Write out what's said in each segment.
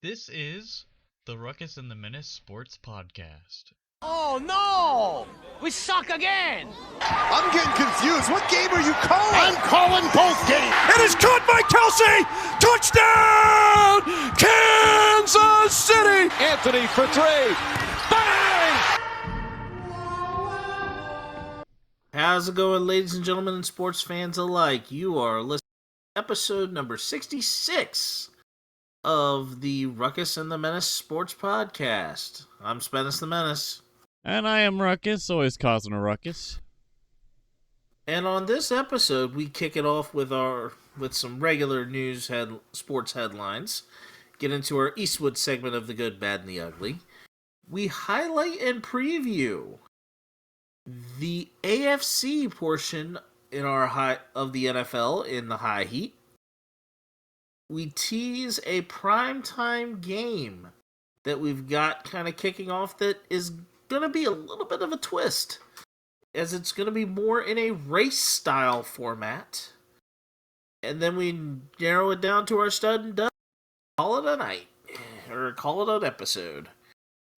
This is the Ruckus and The Menace Sports Podcast. Oh no! We suck again! I'm getting confused. What game are you calling? I'm calling both games. It is caught by Kelsey! Touchdown! Kansas City! Anthony for three. Bang! How's it going, ladies and gentlemen and sports fans alike? You are listening to episode number 66 of the Ruckus and The Menace Sports Podcast. I'm Ruckus the Menace. And I am Ruckus, always causing a ruckus. And on this episode, we kick it off with some regular sports headlines. Get into our Eastwood segment of the good, bad, and the ugly. We highlight and preview the AFC portion of the NFL in the high heat. We tease a primetime game that we've got kind of kicking off that is going to be a little bit of a twist, as it's going to be more in a race-style format. And then we narrow it down to our stud and dud. Call it a night. Or call it an episode.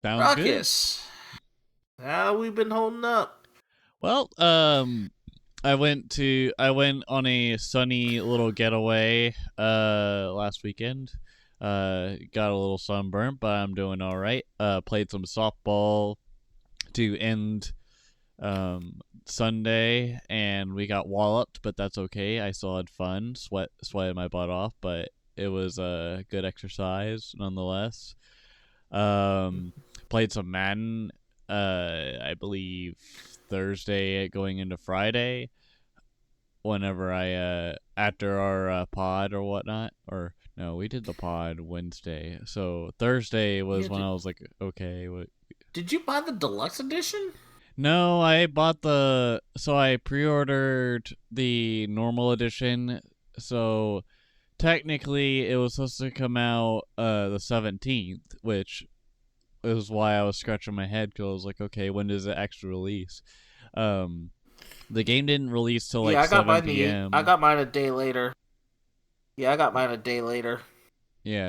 Sounds Ruckus, good. How we been holding up? Well, I went on a sunny little getaway last weekend. Got a little sunburnt, but I'm doing all right. Played some softball to end Sunday, and we got walloped, but that's okay. I still had fun, sweated my butt off, but it was a good exercise nonetheless. Played some Madden, I believe Thursday going into Friday, whenever after our pod or whatnot, or no, we did the pod Wednesday, so Thursday was when I was like, okay, what? Did you buy the deluxe edition? No, I pre-ordered the normal edition, so technically it was supposed to come out the 17th, which is why I was scratching my head, because I was like, okay, when does it actually release? The game didn't release till like 7 p.m. I got mine a day later. Yeah,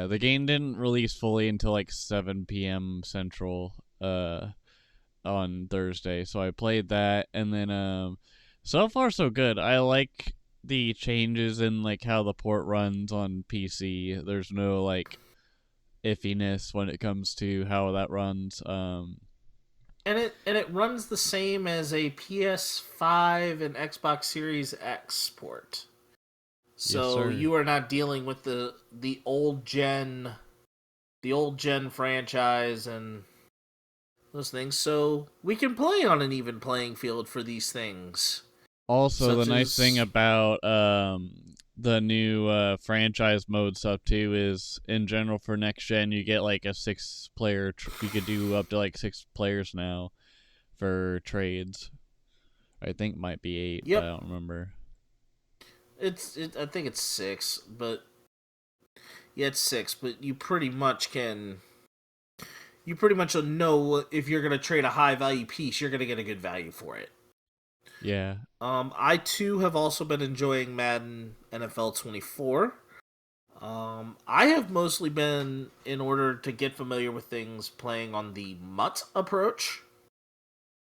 the game didn't release fully until like 7 p.m. Central on Thursday, so I played that, and then so far so good. I like the changes in like how the port runs on PC. There's no like iffiness when it comes to how that runs. And it runs the same as a PS5 and Xbox Series X port. So yes, you are not dealing with the old gen franchise and those things. So we can play on an even playing field for these things. Also, the nice thing about the new franchise mode stuff too is, in general, for next gen, you get like a 6-player. You could do up to like 6 players now for trades. I think it might be 8. Yep. But I don't remember. I think it's 6, but yeah, it's 6. But you pretty much will know if you're gonna trade a high value piece, you're gonna get a good value for it. Yeah. I too have also been enjoying Madden NFL 24. I have mostly been, in order to get familiar with things, playing on the MUT approach,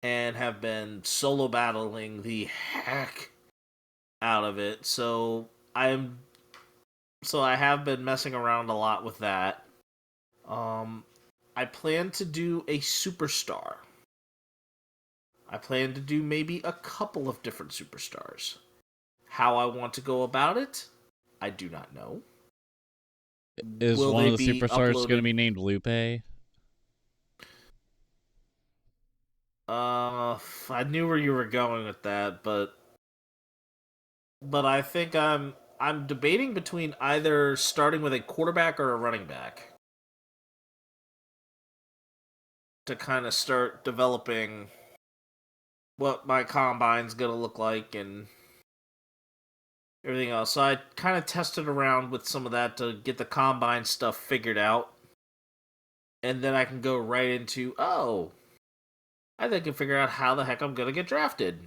and have been solo battling the heck out of it. So I have been messing around a lot with that. I plan to do a superstar. I plan to do maybe a couple of different superstars. How I want to go about it, I do not know. Is one of the superstars going to be named Lupe? I knew where you were going with that, but I think I'm debating between either starting with a quarterback or a running back to kind of start developing what my combine's gonna look like and everything else. So I kind of tested around with some of that to get the combine stuff figured out. And then I can go right into, I think I can figure out how the heck I'm gonna get drafted.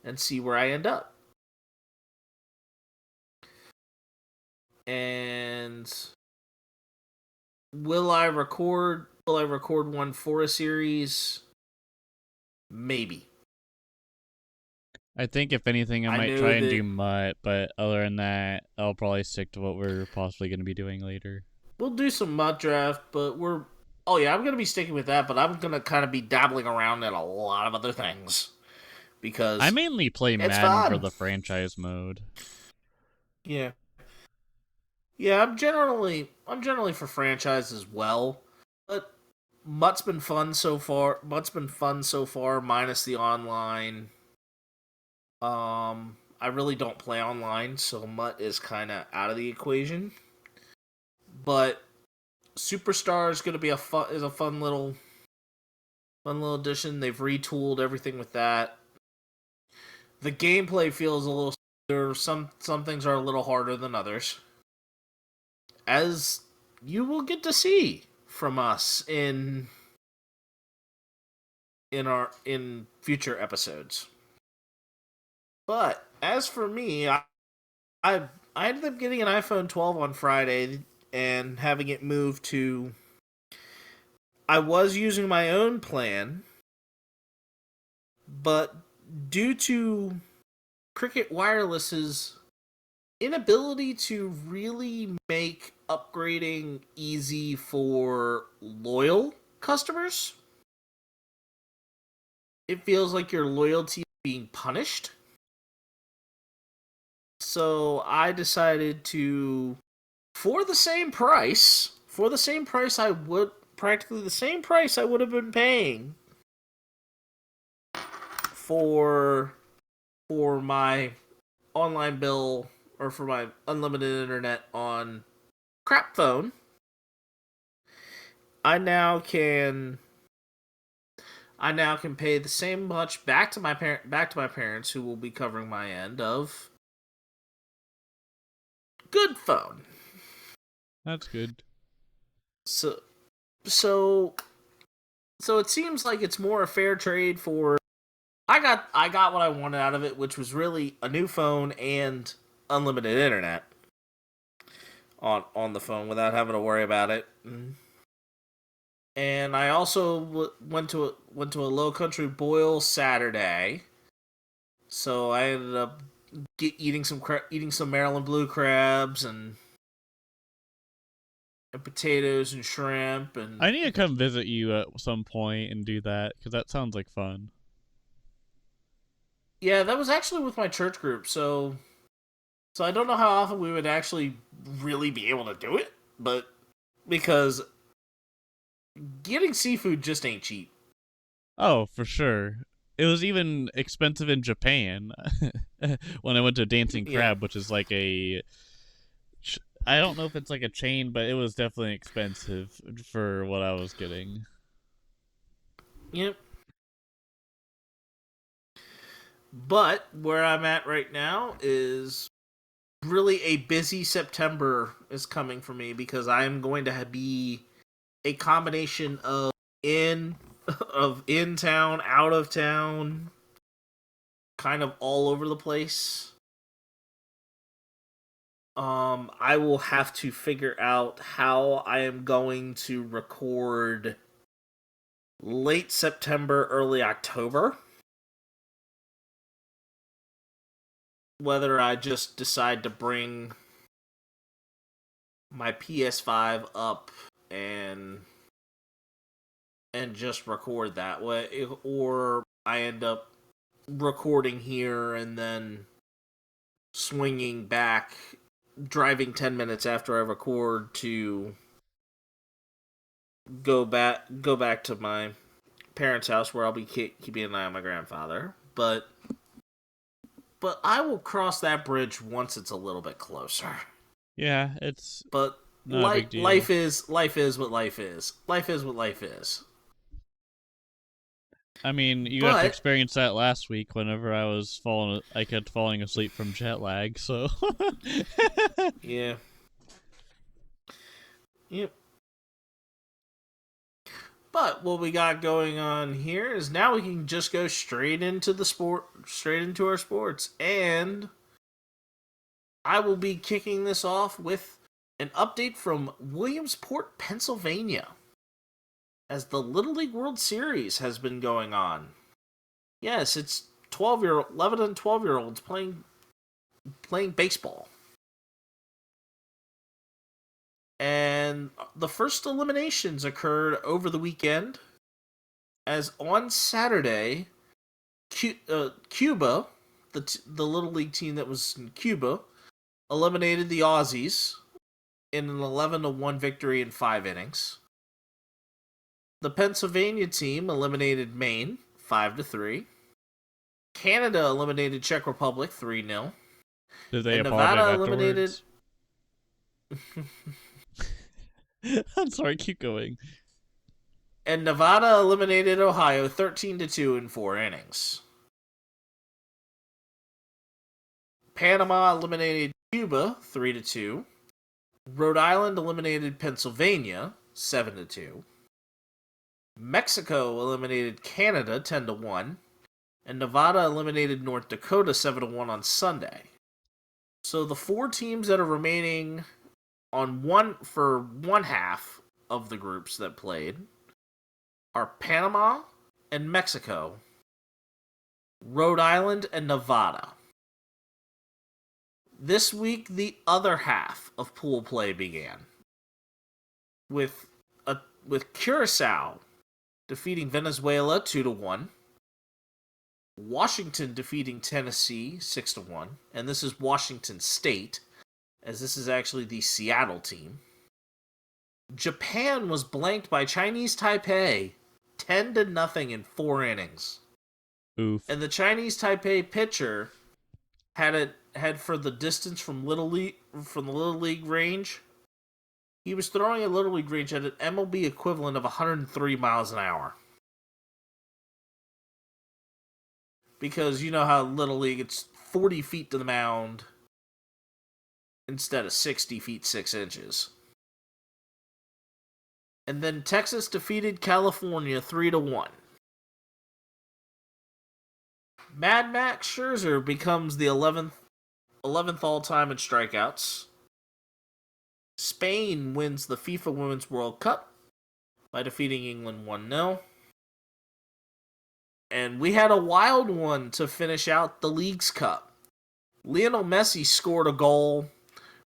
And see where I end up. And will I record one for a series? Maybe. I think if anything, I might try and do Mutt, but other than that, I'll probably stick to what we're possibly going to be doing later. We'll do some Mutt draft, but I'm going to be sticking with that, but I'm going to kind of be dabbling around in a lot of other things. Because I mainly play Madden for the franchise mode. Yeah. Yeah, I'm generally for franchise as well. But Mutt's been fun so far, minus the online. I really don't play online, so Mutt is kind of out of the equation. But Superstar is going to be a fun little addition. They've retooled everything with that. The gameplay feels a little. Some things are a little harder than others, as you will get to see from us in future episodes. But as for me, I ended up getting an iPhone 12 on Friday and having it moved to. I was using my own plan, but due to Cricket Wireless's inability to really make upgrading easy for loyal customers, it feels like your loyalty is being punished. So I decided to, for the same price I would have been paying for my online bill or for my unlimited internet on crap phone. I now can pay the same much back to my parents, who will be covering my end of good phone. That's good. So it seems like it's more a fair trade for. I got what I wanted out of it, which was really a new phone and unlimited internet on the phone without having to worry about it. And I also went to a Low Country Boil Saturday, so I ended up eating some Maryland blue crabs and potatoes and shrimp. And I need to come visit you at some point and do that, because that sounds like fun. Yeah, that was actually with my church group, so I don't know how often we would actually really be able to do it, but because getting seafood just ain't cheap. Oh, for sure. It was even expensive in Japan when I went to Dancing Crab, which is like I don't know if it's like a chain, but it was definitely expensive for what I was getting. Yep. But where I'm at right now is really a busy September is coming for me, because I am going to be a combination of in town, out of town, kind of all over the place. I will have to figure out how I am going to record late September, early October. Whether I just decide to bring my PS5 up and just record that way, or I end up recording here and then swinging back, driving 10 minutes after I record to go back to my parents' house, where I'll be keeping an eye on my grandfather. But I will cross that bridge once it's a little bit closer. Yeah, it's. But life is what life is. Life is what life is. I mean, you got to experience that last week whenever I kept falling asleep from jet lag, so. Yeah. Yep. But what we got going on here is now we can just go straight into our sports. And I will be kicking this off with An update from Williamsport, Pennsylvania, as the Little League World Series has been going on. Yes, it's 11 and 12-year-olds playing baseball. And the first eliminations occurred over the weekend, as on Saturday, Cuba, the Little League team that was in Cuba, eliminated the Aussies in an 11-1 victory in 5 innings. The Pennsylvania team eliminated Maine 5-3. Canada eliminated Czech Republic 3-0. Did they and apologize Nevada afterwards? eliminated. I'm sorry, keep going. And Nevada eliminated Ohio 13-2 in 4 innings. Panama eliminated Cuba 3-2. Rhode Island eliminated Pennsylvania 7-2. Mexico eliminated Canada 10-1. And Nevada eliminated North Dakota 7-1 on Sunday. So the 4 teams that are remaining on one half of the groups that played are Panama and Mexico, Rhode Island and Nevada. This week, the other half of pool play began, with Curacao defeating Venezuela 2-1, Washington defeating Tennessee 6-1, and this is Washington State, as this is actually the Seattle team. Japan was blanked by Chinese Taipei 10-0 in 4 innings. Oof. And the Chinese Taipei pitcher had for the distance from the Little League range, he was throwing a Little League range at an MLB equivalent of 103 miles an hour. Because you know how Little League, it's 40 feet to the mound instead of 60 feet 6 inches. And then Texas defeated California 3-1. Mad Max Scherzer becomes the 11th all-time in strikeouts. Spain wins the FIFA Women's World Cup by defeating England 1-0. And we had a wild one to finish out the League's Cup. Lionel Messi scored a goal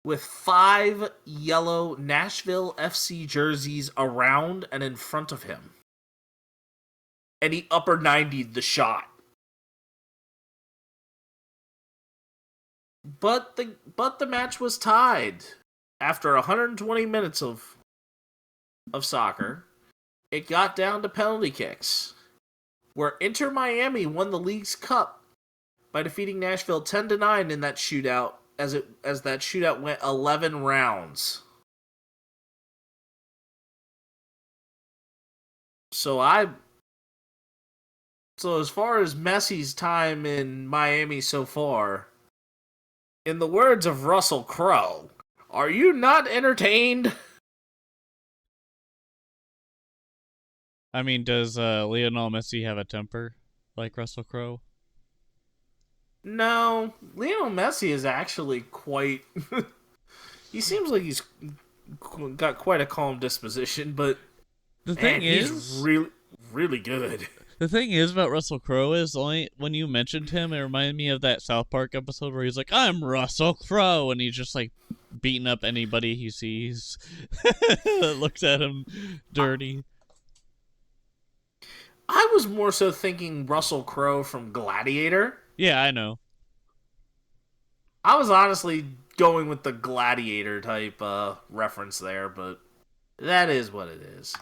with 5 yellow Nashville FC jerseys around and in front of him. And he upper 90'd the shot. But the match was tied. After 120 minutes of soccer, it got down to penalty kicks, where Inter Miami won the League's Cup by defeating Nashville 10-9 in that shootout, as that shootout went 11 rounds. So as far as Messi's time in Miami so far, in the words of Russell Crowe, are you not entertained? I mean, does Lionel Messi have a temper like Russell Crowe? No, Lionel Messi is actually quite... he seems like he's got quite a calm disposition, but the thing is, he's really, really good. The thing is about Russell Crowe is only when you mentioned him, it reminded me of that South Park episode where he's like, "I'm Russell Crowe," and he's just like beating up anybody he sees that looks at him dirty. I was more so thinking Russell Crowe from Gladiator. Yeah, I know. I was honestly going with the Gladiator type reference there, but that is what it is.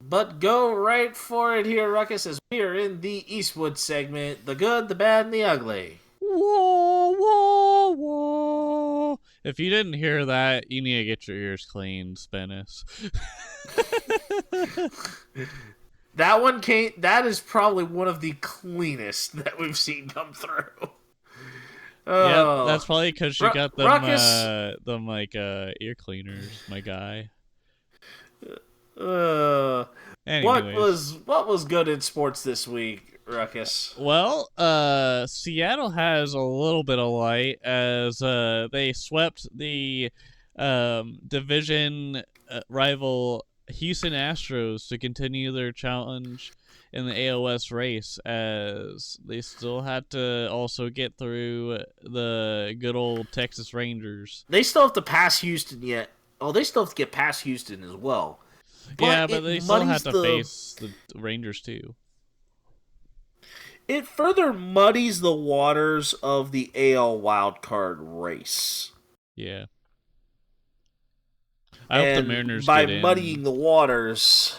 But go right for it here, Ruckus, as we are in the Eastwood segment, the good, the bad, and the ugly. Whoa, whoa, whoa. If you didn't hear that, you need to get your ears cleaned, Spinnis. That is probably one of the cleanest that we've seen come through. Yeah, that's probably because you got them, Ruckus. Ear cleaners, my guy. What was good in sports this week, Ruckus? Well, Seattle has a little bit of light as they swept the division rival Houston Astros to continue their challenge in the ALS race, as they still had to also get through the good old Texas Rangers. They still have to pass Houston yet. Oh, they still have to get past Houston as well. But they still have to face the Rangers too. It further muddies the waters of the AL wildcard race. Yeah. I hope the Mariners by get in. muddying the waters,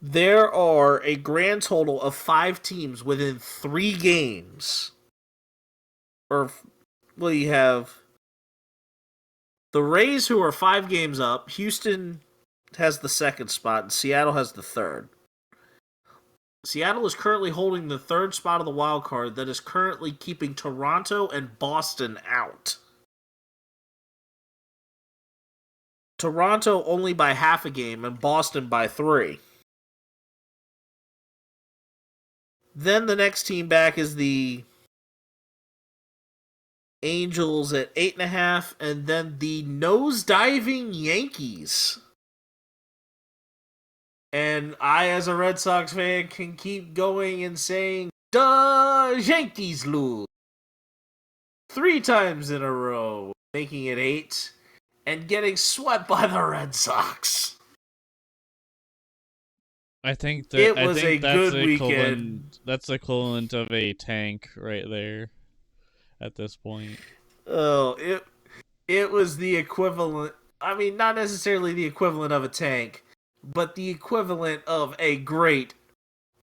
there are a grand total of 5 teams within 3 games. You have the Rays, who are 5 games up. Houston has the 2nd spot, and Seattle has the 3rd. Seattle is currently holding the 3rd spot of the wild card that is currently keeping Toronto and Boston out. Toronto only by half a game and Boston by 3. Then the next team back is the Angels at 8.5, and then the nose-diving Yankees. And I, as a Red Sox fan, can keep going and saying, "The Yankees lose 3 times in a row," making it 8. And getting swept by the Red Sox. I think it was a good weekend. That's the equivalent of a tank right there at this point. Oh, it was the equivalent. I mean, not necessarily the equivalent of a tank, but the equivalent of a great,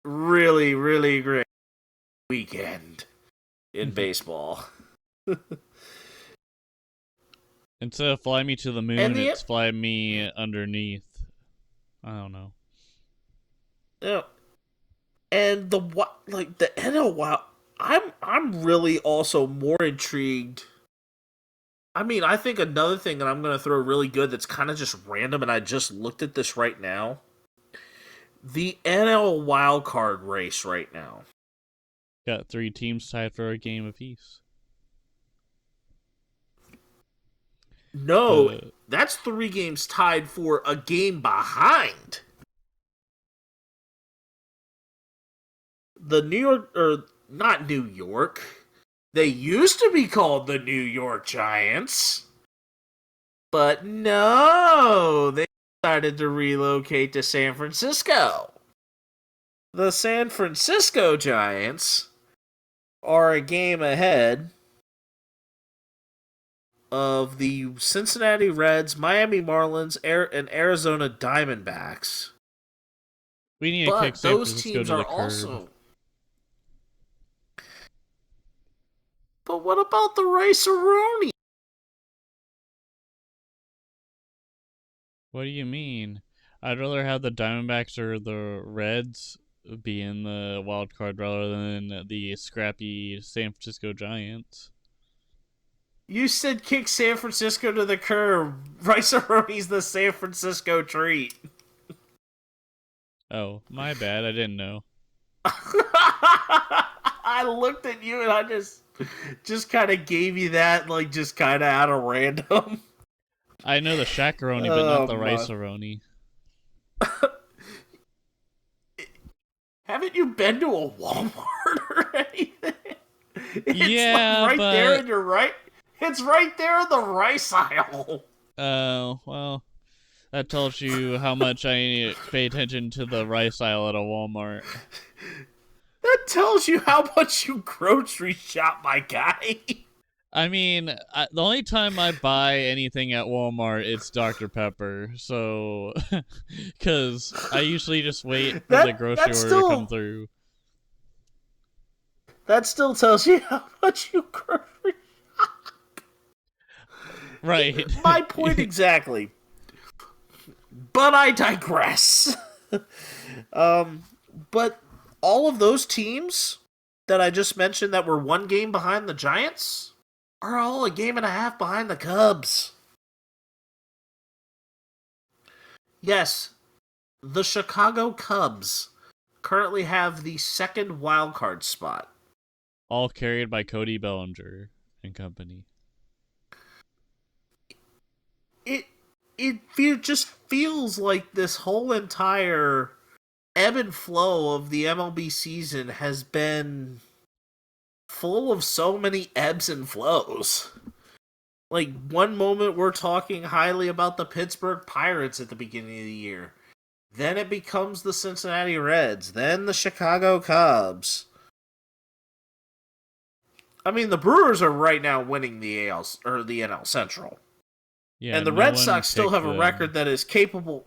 really, really great weekend in baseball. Instead of fly me to the moon, it's fly me underneath. I don't know. Yeah. And the NL Wild, I'm really also more intrigued. I mean, I think another thing that I'm going to throw really good that's kind of just random, and I just looked at this right now. The NL wildcard race right now. Got 3 teams tied for a game apiece. No, that's 3 games tied for a game behind. The not New York. They used to be called the New York Giants. But no, they decided to relocate to San Francisco. The San Francisco Giants are a game ahead of the Cincinnati Reds, Miami Marlins, and Arizona Diamondbacks. We need to kick San Francisco teams to the are curb. also. But what about the Rice-a-Roni? What do you mean? I'd rather have the Diamondbacks or the Reds be in the wild card rather than the scrappy San Francisco Giants. You said kick San Francisco to the curb. Rice-a-Roni's the San Francisco treat. Oh, my bad. I didn't know. I looked at you and I just kind of gave you that, like, just kind of out of random. I know the Shakaroni, but not the Rice-a-Roni. Haven't you been to a Walmart or anything? It's like there and you're right. It's right there in the rice aisle. Oh, well, that tells you how much I pay attention to the rice aisle at a Walmart. That tells you how much you grocery shop, my guy. I mean, the only time I buy anything at Walmart, it's Dr. Pepper. So, because I usually just wait for the grocery order to come through. That still tells you how much you grocery shop. Right. My point exactly. But I digress. But all of those teams that I just mentioned that were 1 game behind the Giants are all a game and a half behind the Cubs. Yes, the Chicago Cubs currently have the 2nd wildcard spot. All carried by Cody Bellinger and company. just feels like this whole entire ebb and flow of the MLB season has been full of so many ebbs and flows. Like, one moment we're talking highly about the Pittsburgh Pirates at the beginning of the year. Then it becomes the Cincinnati Reds. Then the Chicago Cubs. I mean, the Brewers are right now winning the NL Central. Yeah, and the no Red one Sox still picked have a them. record that is capable.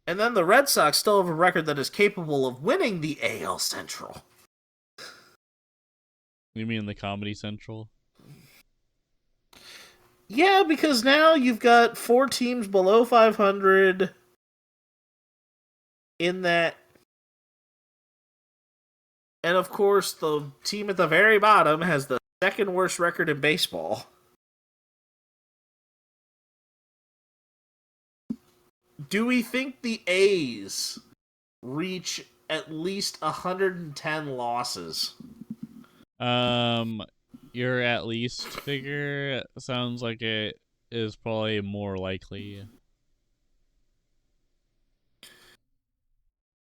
And then the Red Sox still have a record that is capable of winning the AL Central. You mean the Comedy Central? Yeah, because now you've got 4 teams below 500 in that. And of course, the team at the very bottom has the second worst record in baseball. Do we think the A's reach at least 110 losses? Your at least figure sounds like it is probably more likely.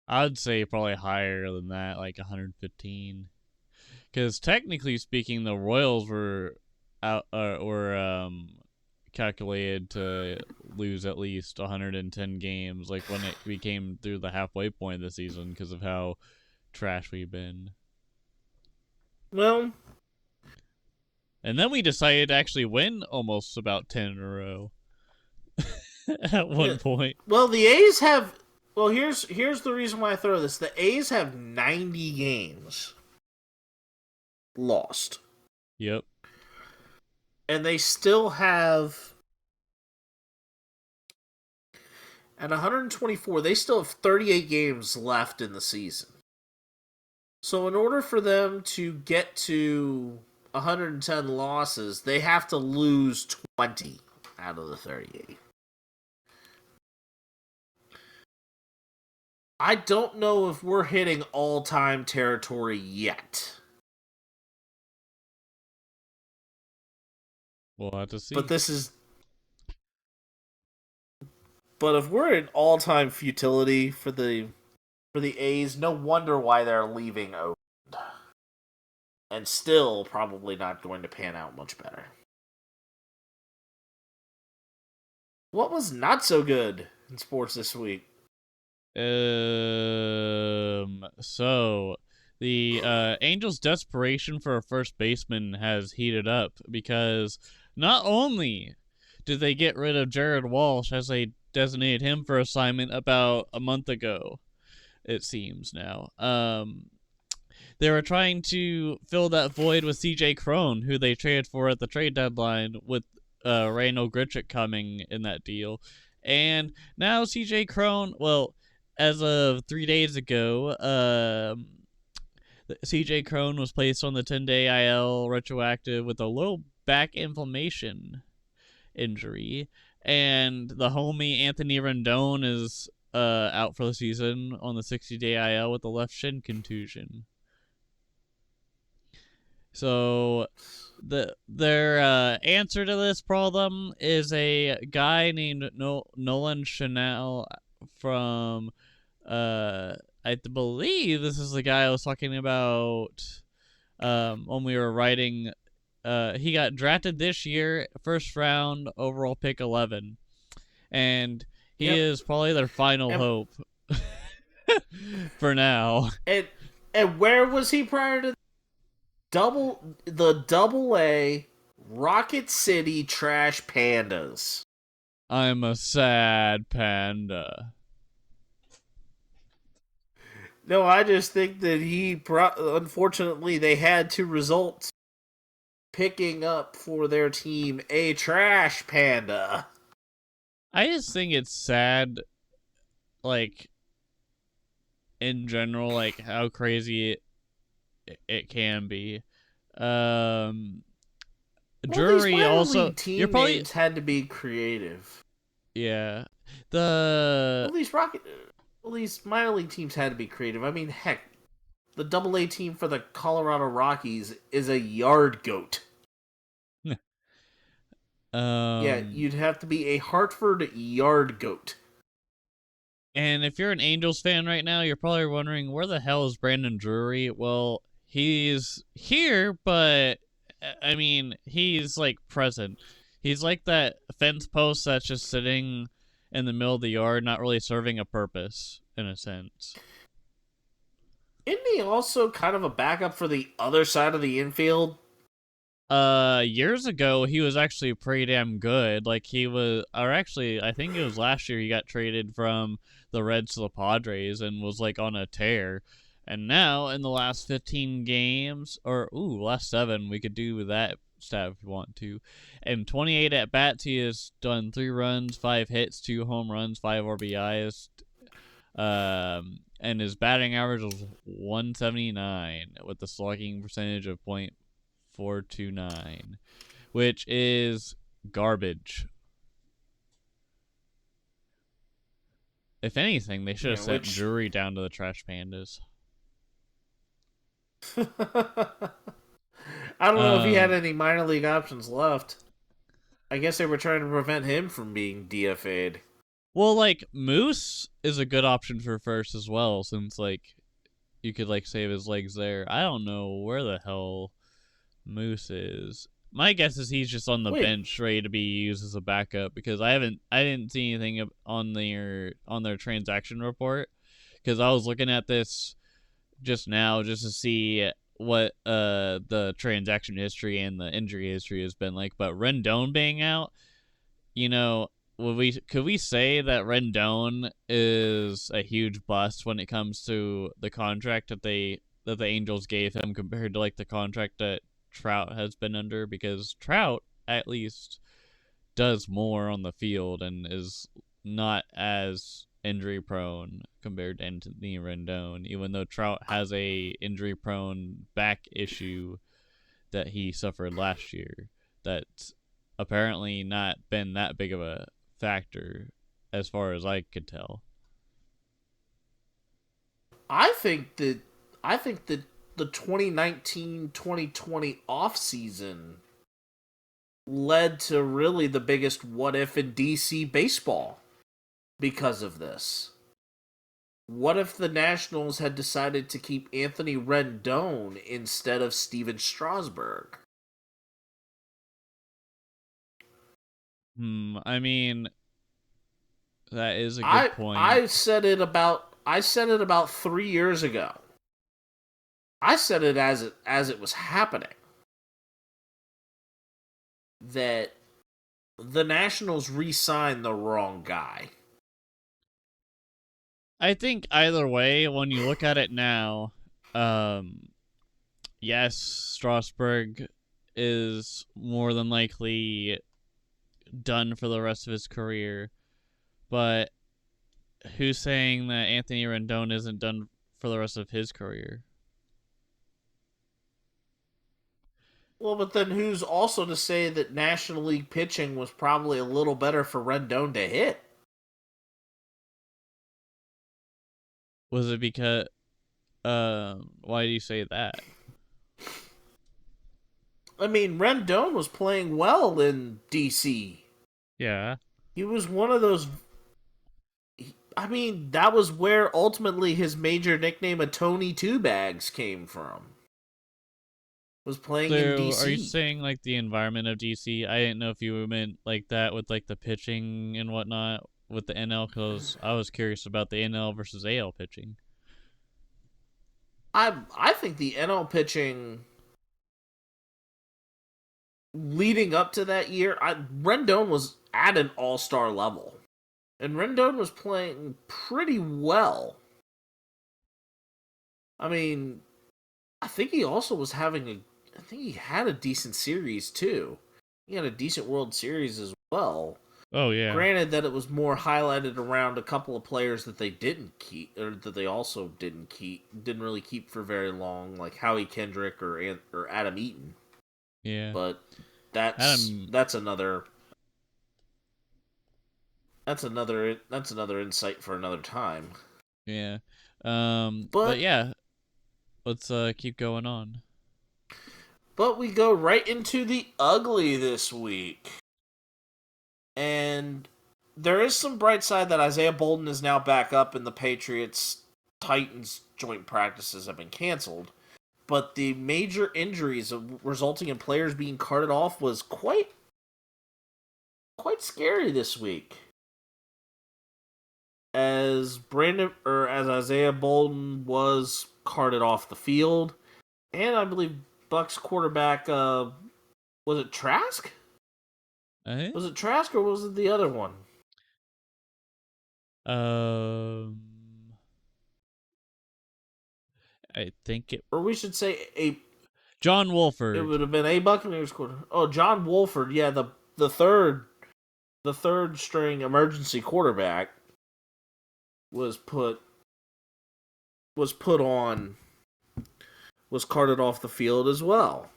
I'd say probably higher than that, like 115. Because technically speaking, the Royals were calculated to lose at least 110 games, like when we came through the halfway point of the season, because of how trash we've been. Well, and then we decided to actually win almost about 10 in a row at one point. Well, the A's have. Well, here's the reason why I throw this. The A's have 90 games lost. Yep. And they still have, at 124, they still have 38 games left in the season. So in order for them to get to 110 losses, they have to lose 20 out of the 38. I don't know if we're hitting all-time territory yet. We'll have to see. But if we're in all-time futility for the A's, no wonder why they're leaving Oakland. And still probably not going to pan out much better. What was not so good in sports this week? So the Angels' desperation for a first baseman has heated up, because not only did they get rid of Jared Walsh, as they designated him for assignment about a month ago, it seems now. They were trying to fill that void with C.J. Cron, who they traded for at the trade deadline, with Randall Grichuk coming in that deal. And now C.J. Cron, well, as of 3 days ago, C.J. Cron was placed on the 10-day IL retroactive with a low back inflammation injury. And the homie Anthony Rendon is out for the season on the 60-day IL with a left shin contusion. So their answer to this problem is a guy named Nolan Chanel from, I believe this is the guy I was talking about when we were writing. He got drafted this year, first round, overall pick 11. And he is probably their final hope for now. And where was he prior to Double-A Rocket City Trash Pandas? I'm a sad panda. No, I just think that unfortunately, they had to result picking up for their team a trash panda. I just think it's sad, like, in general, like, how crazy it can be. Jury also. You're probably names had to be creative. Yeah, these minor league teams had to be creative. I mean, heck, the Double-A team for the Colorado Rockies is a yard goat. Yeah, you'd have to be a Hartford yard goat. And if you're an Angels fan right now, you're probably wondering, where the hell is Brandon Drury? Well, he's here, but I mean, he's like present. He's like that fence post that's just sitting in the middle of the yard, not really serving a purpose, in a sense. Isn't he also kind of a backup for the other side of the infield? Years ago, he was actually pretty damn good. Like, he was, or actually, I think it was last year he got traded from the Reds to the Padres and was, like, on a tear. And now, in the last 15 games, or, last 7, we could do that stat if we want to. And 28 at-bats, he has done 3 runs, 5 hits, 2 home runs, 5 RBIs. And his batting average was 179 with a slugging percentage of .429, which is garbage. If anything, they should have sent Drury down to the trash pandas. I don't know if he had any minor league options left. I guess they were trying to prevent him from being DFA'd. Well, like, Moose is a good option for first as well, since, like, you could, like, save his legs there. I don't know where the hell Moose is. My guess is he's just on the bench ready to be used as a backup, because I didn't see anything on their transaction report, because I was looking at this just now just to see what the transaction history and the injury history has been like. But Rendon being out, you know, could we say that Rendon is a huge bust when it comes to the contract that the Angels gave him compared to, like, the contract that Trout has been under? Because Trout at least does more on the field and is not as injury prone compared to Anthony Rendon, even though Trout has a injury prone back issue that he suffered last year that's apparently not been that big of a factor as far as I could tell. I think that the 2019-2020 offseason led to really the biggest what if in DC baseball because of this. What if the Nationals had decided to keep Anthony Rendon instead of Steven Strasburg? I mean, that is a good point. I said it about 3 years ago. I said it as it was happening, that the Nationals re-signed the wrong guy. I think either way, when you look at it now, yes, Strasburg is more than likely done for the rest of his career, but who's saying that Anthony Rendon isn't done for the rest of his career? Well, but then who's also to say that National League pitching was probably a little better for Rendon to hit? Was it because... why do you say that? I mean, Rendon was playing well in DC. Yeah. He was one of those... I mean, that was where ultimately his major nickname of Tony Two Bags came from. Was playing in DC. Are you saying, like, the environment of DC? I didn't know if you meant like that with, like, the pitching and whatnot with the NL, because I was curious about the NL versus AL pitching. I think the NL pitching leading up to that year, Rendon was at an all-star level. And Rendon was playing pretty well. I mean, I think he also was having I think he had a decent series, too. He had a decent World Series as well. Oh, yeah. Granted that it was more highlighted around a couple of players that they didn't keep, or that they also didn't really keep for very long, like Howie Kendrick or Adam Eaton. Yeah. But that's another insight for another time. Yeah. But yeah, let's keep going on. But we go right into the ugly this week. And there is some bright side that Isaiah Bolden is now back up and the Patriots-Titans joint practices have been canceled. But the major injuries resulting in players being carted off was quite scary this week. As Isaiah Bolden was carted off the field, and I believe Bucks quarterback was it Trask? Was it Trask or was it the other one? I think it. Or we should say John Wolford. It would have been a Buccaneers quarter. Oh, John Wolford. Yeah, the third string emergency quarterback was carted off the field as well.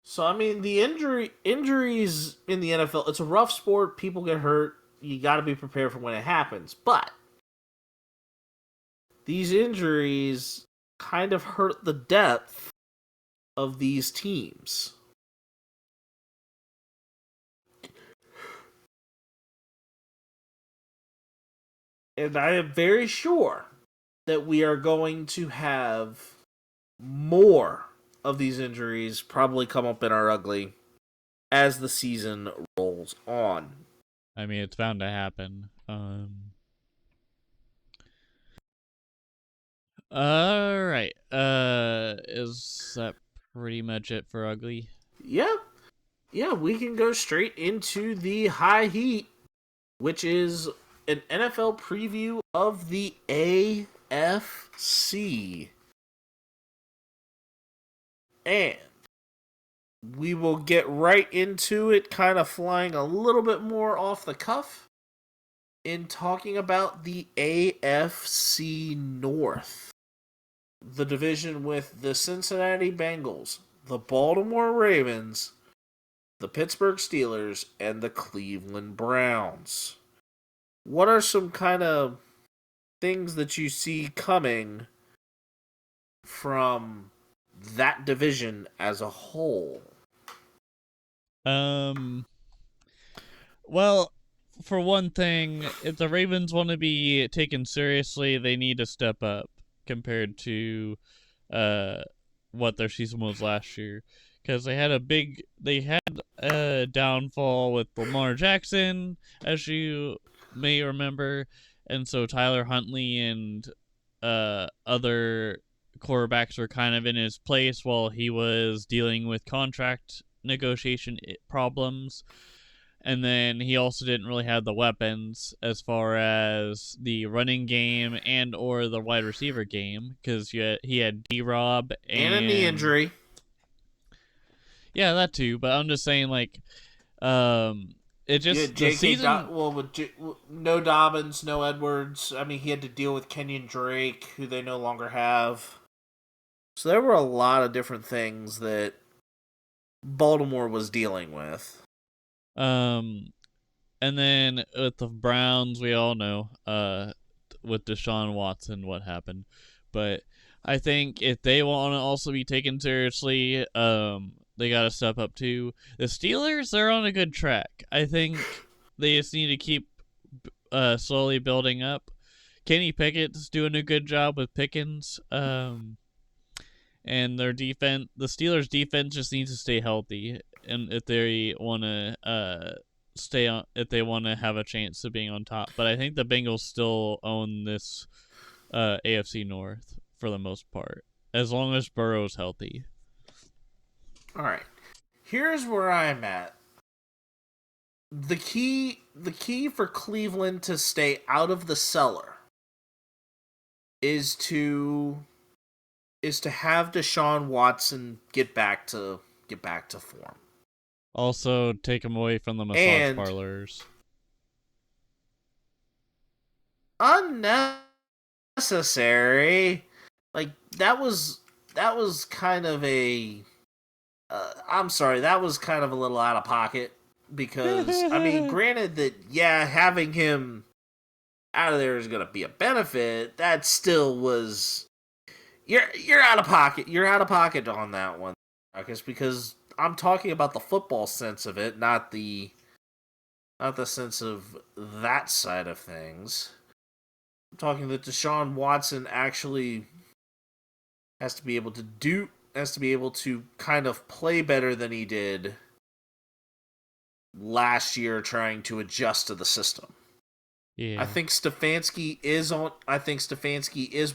So I mean, the injuries in the NFL, it's a rough sport. People get hurt. You got to be prepared for when it happens. But these injuries kind of hurt the depth of these teams. And I am very sure that we are going to have more of these injuries probably come up in our ugly as the season rolls on. I mean, it's bound to happen. Alright. Is that pretty much it for ugly? Yeah. Yeah, we can go straight into the high heat, which is an NFL preview of the AFC. And we will get right into it, kind of flying a little bit more off the cuff in talking about the AFC North. The division with the Cincinnati Bengals, the Baltimore Ravens, the Pittsburgh Steelers, and the Cleveland Browns. What are some kind of things that you see coming from that division as a whole? Well, for one thing, if the Ravens want to be taken seriously, they need to step up compared to what their season was last year, because they had a downfall with Lamar Jackson, as you may remember, and so Tyler Huntley and other quarterbacks were kind of in his place while he was dealing with contract negotiation problems. And then he also didn't really have the weapons as far as the running game and or the wide receiver game, because he had D-Rob and a knee injury. Yeah, that too. But I'm just saying, like, it just the season. No Dobbins, no Edwards. I mean, he had to deal with Kenyon Drake, who they no longer have. So there were a lot of different things that Baltimore was dealing with. And then with the Browns, we all know, with Deshaun Watson, what happened. But I think if they want to also be taken seriously, they got to step up too. The Steelers, they're on a good track. I think they just need to keep slowly building up. Kenny Pickett's doing a good job with Pickens. And their defense, the Steelers' defense, just needs to stay healthy. And if they want to if they want to have a chance of being on top. But I think the Bengals still own this AFC North for the most part, as long as Burrow's healthy. All right, here's where I'm at. The key for Cleveland to stay out of the cellar is to have Deshaun Watson get back to form. Also, take him away from the massage parlors. Unnecessary. Like, that was kind of a... I'm sorry, that was kind of a little out of pocket. Because, I mean, granted that, yeah, having him out of there is going to be a benefit, that still was... You're out of pocket. You're out of pocket on that one, Ruckus, because I'm talking about the football sense of it, not the sense of that side of things. I'm talking that Deshaun Watson actually has to be able to kind of play better than he did last year trying to adjust to the system. Yeah. I think Stefanski is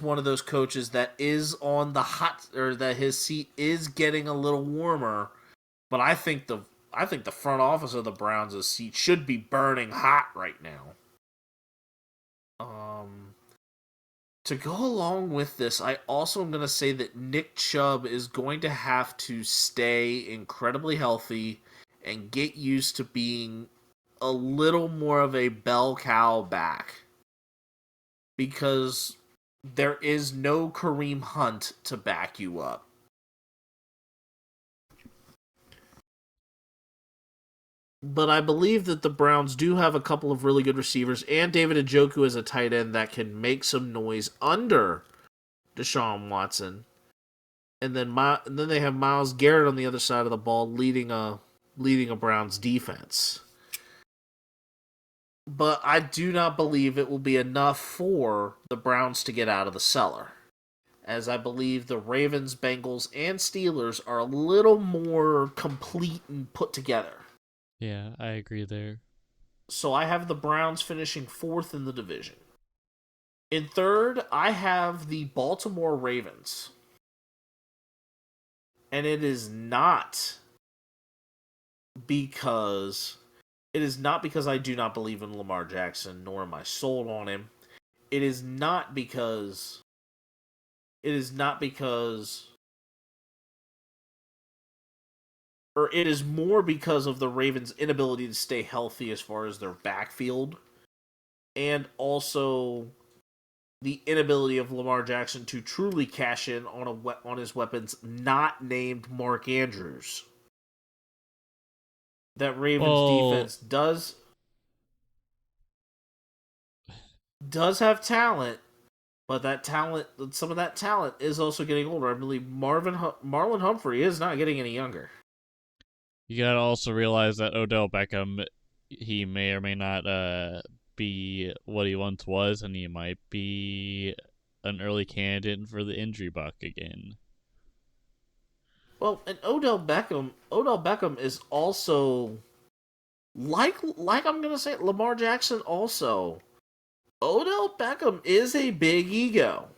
one of those coaches that is on the hot, or that his seat is getting a little warmer, but I think the front office of the Browns' seat should be burning hot right now. To go along with this, I also am going to say that Nick Chubb is going to have to stay incredibly healthy and get used to being a little more of a bell cow back. Because there is no Kareem Hunt to back you up. But I believe that the Browns do have a couple of really good receivers, and David Njoku is a tight end that can make some noise under Deshaun Watson. And then they have Myles Garrett on the other side of the ball leading a Browns defense. But I do not believe it will be enough for the Browns to get out of the cellar, as I believe the Ravens, Bengals, and Steelers are a little more complete and put together. Yeah, I agree there. So I have the Browns finishing 4th in the division. In 3rd, I have the Baltimore Ravens. And it is not because I do not believe in Lamar Jackson, nor am I sold on him. It is more because of the Ravens' inability to stay healthy as far as their backfield, and also the inability of Lamar Jackson to truly cash in on his weapons not named Mark Andrews. That Ravens defense does have talent, but some of that talent is also getting older. I believe Marlon Humphrey is not getting any younger. You gotta also realize that Odell Beckham, he may or may not be what he once was, and he might be an early candidate for the injury bug again. Well, and Odell Beckham is also like I'm gonna say Lamar Jackson also. Odell Beckham is a big ego.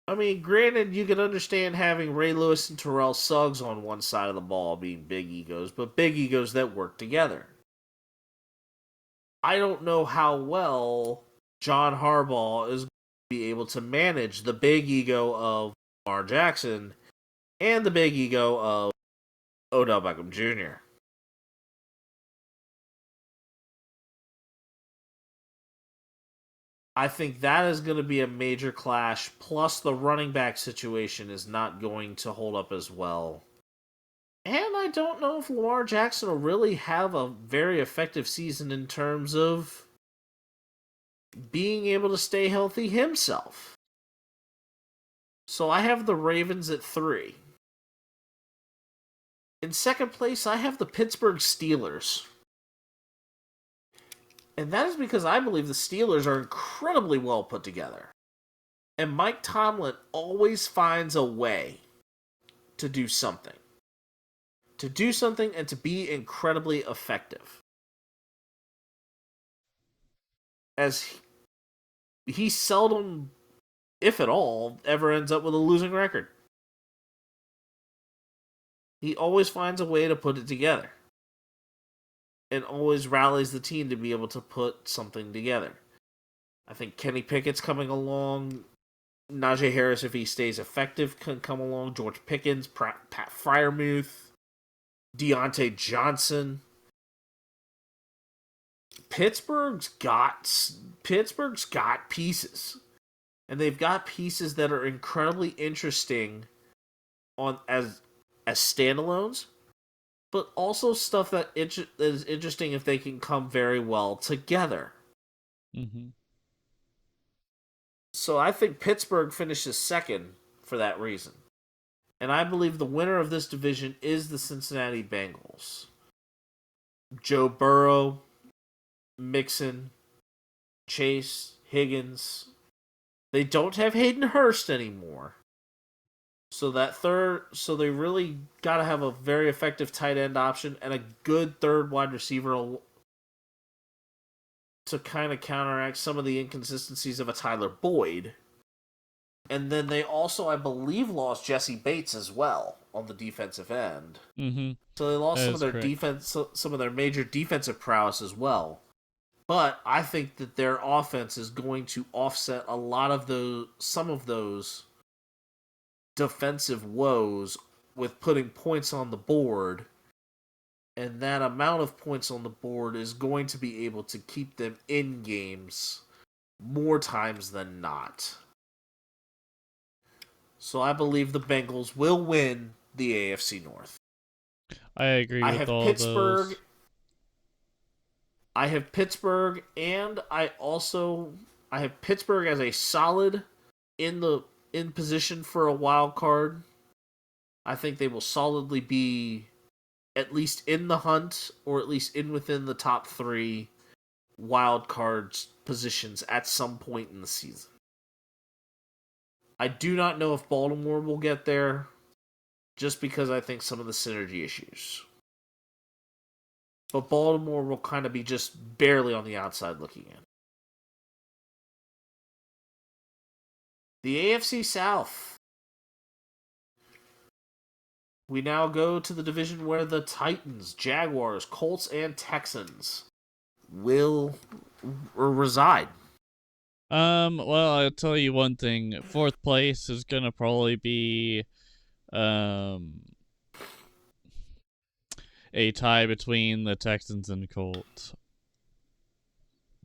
I mean, granted, you can understand having Ray Lewis and Terrell Suggs on one side of the ball being big egos, but big egos that work together. I don't know how well John Harbaugh is going to be able to manage the big ego of Lamar Jackson and the big ego of Odell Beckham Jr. I think that is going to be a major clash, plus the running back situation is not going to hold up as well. And I don't know if Lamar Jackson will really have a very effective season in terms of being able to stay healthy himself. So I have the Ravens at 3. In second place, I have the Pittsburgh Steelers. And that is because I believe the Steelers are incredibly well put together. And Mike Tomlin always finds a way to do something. To do something and to be incredibly effective. As he seldom, if at all, ever ends up with a losing record. He always finds a way to put it together. And always rallies the team to be able to put something together. I think Kenny Pickett's coming along. Najee Harris, if he stays effective, can come along. George Pickens, Pat Freiermuth, Deontay Johnson. Pittsburgh's got pieces. And they've got pieces that are incredibly interesting as standalones, but also stuff that is interesting if they can come very well together. Mm-hmm. So I think Pittsburgh finishes second for that reason. And I believe the winner of this division is the Cincinnati Bengals. Joe Burrow, Mixon, Chase, Higgins. They don't have Hayden Hurst anymore. So they really got to have a very effective tight end option and a good third wide receiver to kind of counteract some of the inconsistencies of a Tyler Boyd. And then they also, I believe, lost Jesse Bates as well on the defensive end. Mm-hmm. So they lost some of their correct. some of their major defensive prowess as well. But I think that their offense is going to offset some of those defensive woes with putting points on the board. And that amount of points on the board is going to be able to keep them in games more times than not. So I believe the Bengals will win the AFC North. I agree with all those. I have Pittsburgh, and I have Pittsburgh as a solid in position for a wild card. I think they will solidly be at least in the hunt, or at least within the top 3 wild cards positions at some point in the season. I do not know if Baltimore will get there, just because I think some of the synergy issues. But Baltimore will kind of be just barely on the outside looking in. The AFC South. We now go to the division where the Titans, Jaguars, Colts, and Texans will reside. Well, I'll tell you one thing. 4th place is gonna probably be a tie between the Texans and Colts.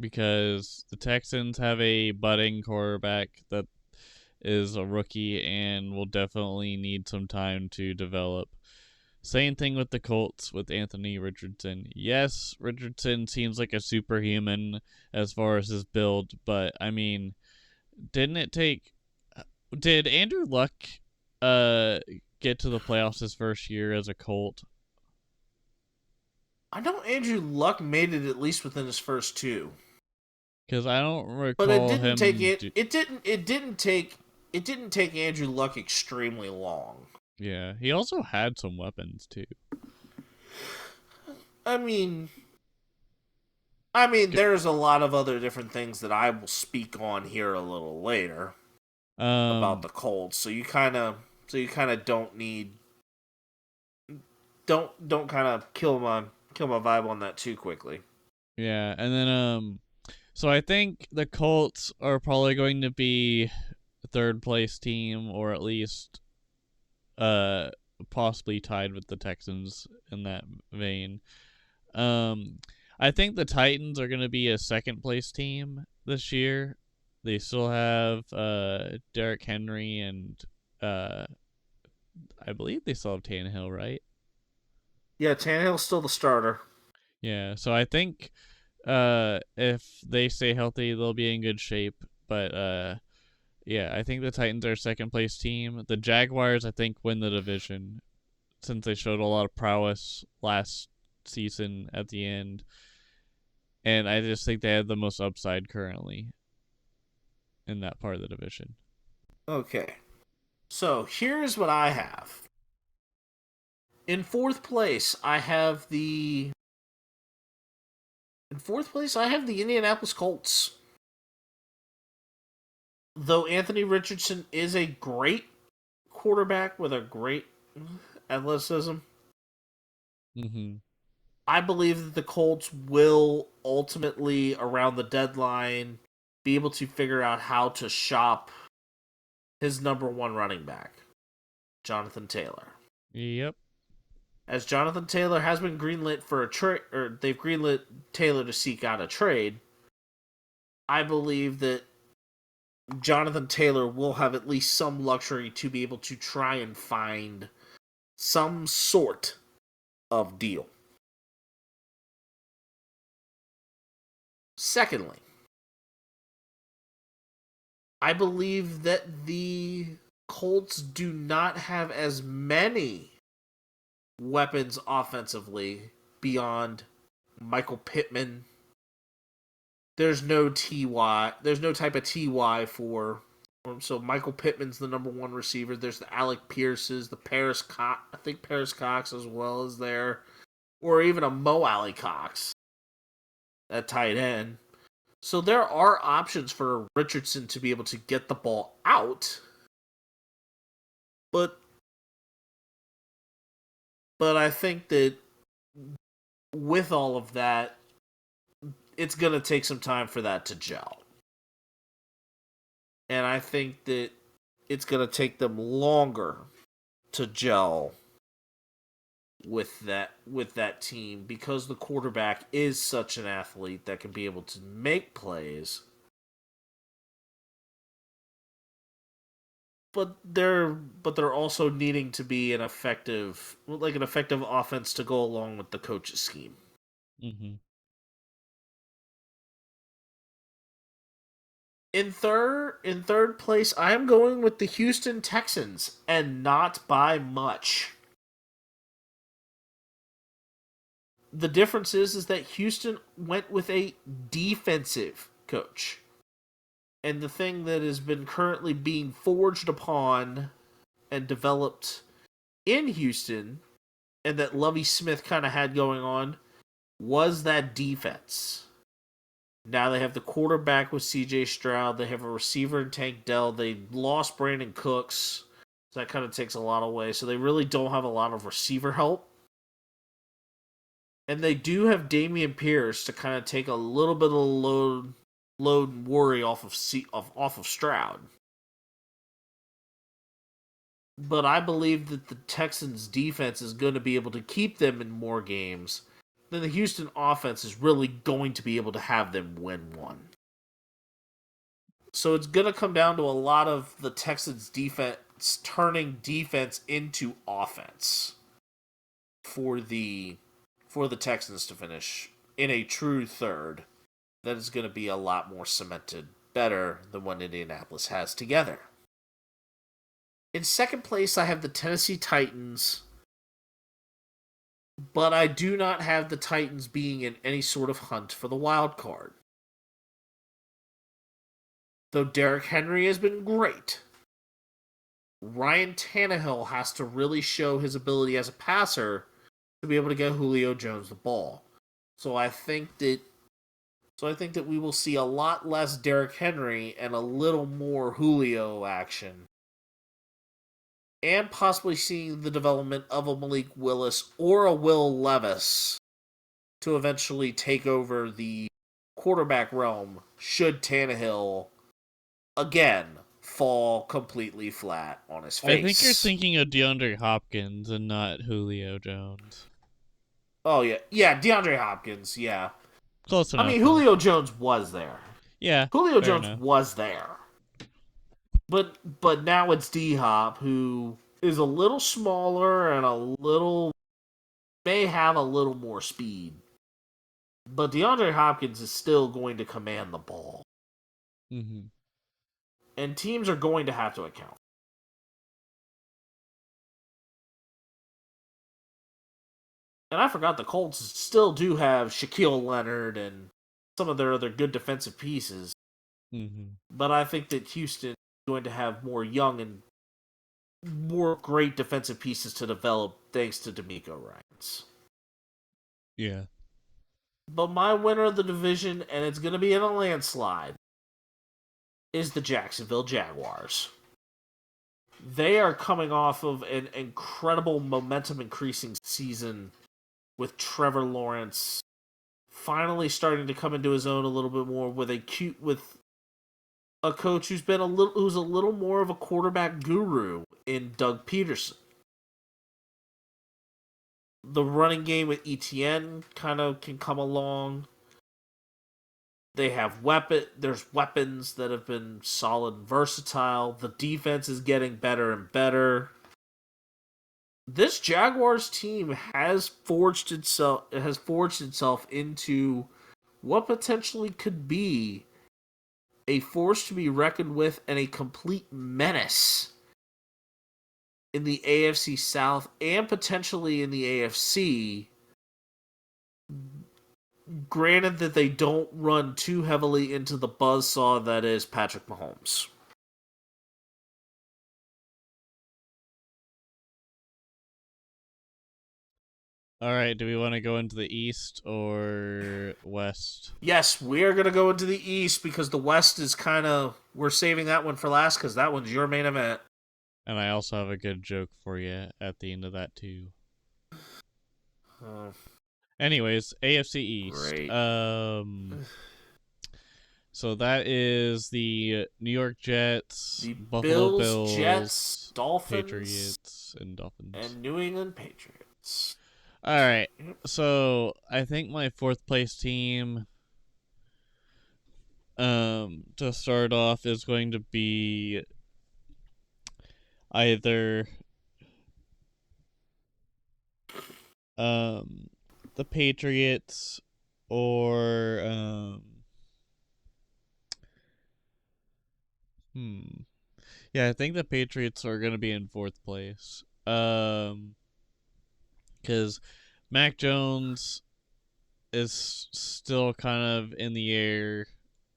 Because the Texans have a budding quarterback that is a rookie and will definitely need some time to develop. Same thing with the Colts with Anthony Richardson. Yes, Richardson seems like a superhuman as far as his build, but I mean, did Andrew Luck get to the playoffs his first year as a Colt? I know Andrew Luck made it at least within his first 2. Because I don't recall but it didn't him. It didn't take Andrew Luck extremely long. Yeah, he also had some weapons too. I mean, there's a lot of other different things that I will speak on here a little later about the Colts. So you kind of don't kind of kill my vibe on that too quickly. Yeah, and then so I think the Colts are probably going to be a 3rd place team, or at least possibly tied with the Texans in that vein. I think the Titans are going to be a 2nd place team this year. They still have Derrick Henry, and I believe they still have Tannehill, right? Yeah, Tannehill's still the starter. Yeah, so I think if they stay healthy, they'll be in good shape. But yeah, I think the Titans are a 2nd place team. The Jaguars, I think, win the division since they showed a lot of prowess last season at the end. And I just think they have the most upside currently in that part of the division. Okay. So here's what I have. In 4th place, I have the Indianapolis Colts. Though Anthony Richardson is a great quarterback with a great athleticism, I believe that the Colts will ultimately, around the deadline, be able to figure out how to shop his number 1 running back, Jonathan Taylor. Yep. As Jonathan Taylor has been greenlit for a trade, or they've greenlit Taylor to seek out a trade, I believe that Jonathan Taylor will have at least some luxury to be able to try and find some sort of deal. Secondly, I believe that the Colts do not have as many weapons offensively beyond Michael Pittman. There's no TY. There's no type of TY for. So Michael Pittman's the number one receiver. There's the Alec Pierces, the Paris Cox. I think Paris Cox as well is there, or even a Mo Alley Cox at tight end. So there are options for Richardson to be able to get the ball out, but I think that with all of that, it's going to take some time for that to gel. And I think that it's going to take them longer to gel with that team because the quarterback is such an athlete that can be able to make plays. But they're also needing to be an effective offense to go along with the coach's scheme. Mm-hmm. In third place, I am going with the Houston Texans, and not by much. The difference is that Houston went with a defensive coach. And the thing that has been currently being forged upon and developed in Houston, and that Lovie Smith kind of had going on, was that defense. Now they have the quarterback with C.J. Stroud. They have a receiver in Tank Dell. They lost Brandon Cooks. So that kind of takes a lot away. So they really don't have a lot of receiver help. And they do have Damian Pierce to kind of take a little bit of load and worry off of Stroud. But I believe that the Texans' defense is going to be able to keep them in more games then the Houston offense is really going to be able to have them win one. So it's going to come down to a lot of the Texans' defense turning defense into offense for the Texans to finish in a true third that is going to be a lot more cemented better than what Indianapolis has together. In second place, I have the Tennessee Titans, but I do not have the Titans being in any sort of hunt for the wild card. Though Derrick Henry has been great, Ryan Tannehill has to really show his ability as a passer to be able to get Julio Jones the ball. So I think that we will see a lot less Derrick Henry and a little more Julio action. And possibly seeing the development of a Malik Willis or a Will Levis to eventually take over the quarterback realm should Tannehill, again, fall completely flat on his face. I think you're thinking of DeAndre Hopkins and not Julio Jones. Oh, yeah. Yeah, DeAndre Hopkins, yeah. Close enough. I mean, Julio Jones was there. Yeah. Julio Jones was there. But now it's D-Hop, who is a little smaller and may have a little more speed. But DeAndre Hopkins is still going to command the ball. Mm-hmm. And teams are going to have to account. And I forgot the Colts still do have Shaquille Leonard and some of their other good defensive pieces. Mm-hmm. But I think that Houston is going to have more young and more great defensive pieces to develop thanks to D'Amico Ryans. Yeah. But my winner of the division, and it's going to be in a landslide, is the Jacksonville Jaguars. They are coming off of an incredible momentum-increasing season with Trevor Lawrence finally starting to come into his own a little bit more with a coach who's a little more of a quarterback guru in Doug Peterson. The running game with ETN kind of can come along. They have there's weapons that have been solid and versatile. The defense is getting better and better. This Jaguars team has forged itself into what potentially could be a force to be reckoned with and a complete menace in the AFC South and potentially in the AFC, granted that they don't run too heavily into the buzzsaw that is Patrick Mahomes. All right, do we want to go into the East or West? Yes, we are going to go into the East because the West is we're saving that one for last because that one's your main event. And I also have a good joke for you at the end of that, too. Anyways, AFC East. Great. So that is the New York Jets, The Buffalo Bills, Jets, Dolphins, Patriots, and Dolphins. And New England Patriots. All right. So I think my fourth place team to start off is going to be either the Patriots or yeah, I think the Patriots are going to be in fourth place. Because Mac Jones is still kind of in the air,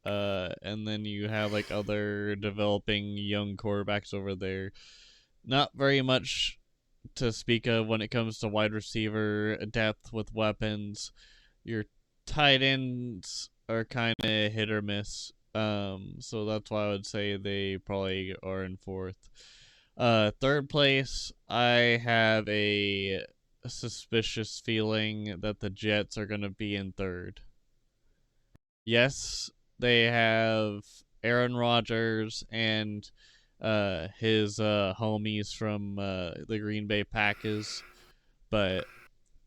and then you have like other developing young quarterbacks over there. Not very much to speak of when it comes to wide receiver depth with weapons. Your tight ends are kind of hit or miss. So that's why I would say they probably are in fourth. Third place, I have a suspicious feeling that the Jets are going to be in third. Yes, they have Aaron Rodgers and his homies from the Green Bay Packers, but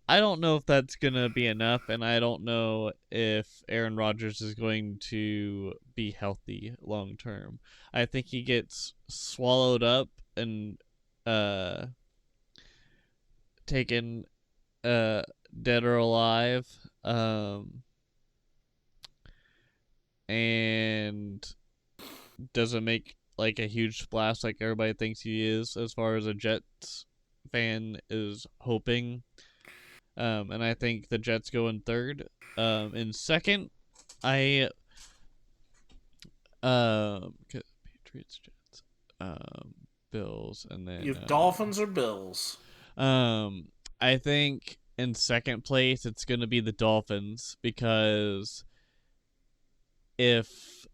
I don't know if that's going to be enough, and I don't know if Aaron Rodgers is going to be healthy long term. I think he gets swallowed up and taken dead or alive, and doesn't make like a huge splash like everybody thinks he is, as far as a Jets fan is hoping. And I think the Jets go in third. In second, Patriots, Jets, Bills, and then You have Dolphins or Bills? I think in second place it's gonna be the Dolphins, because if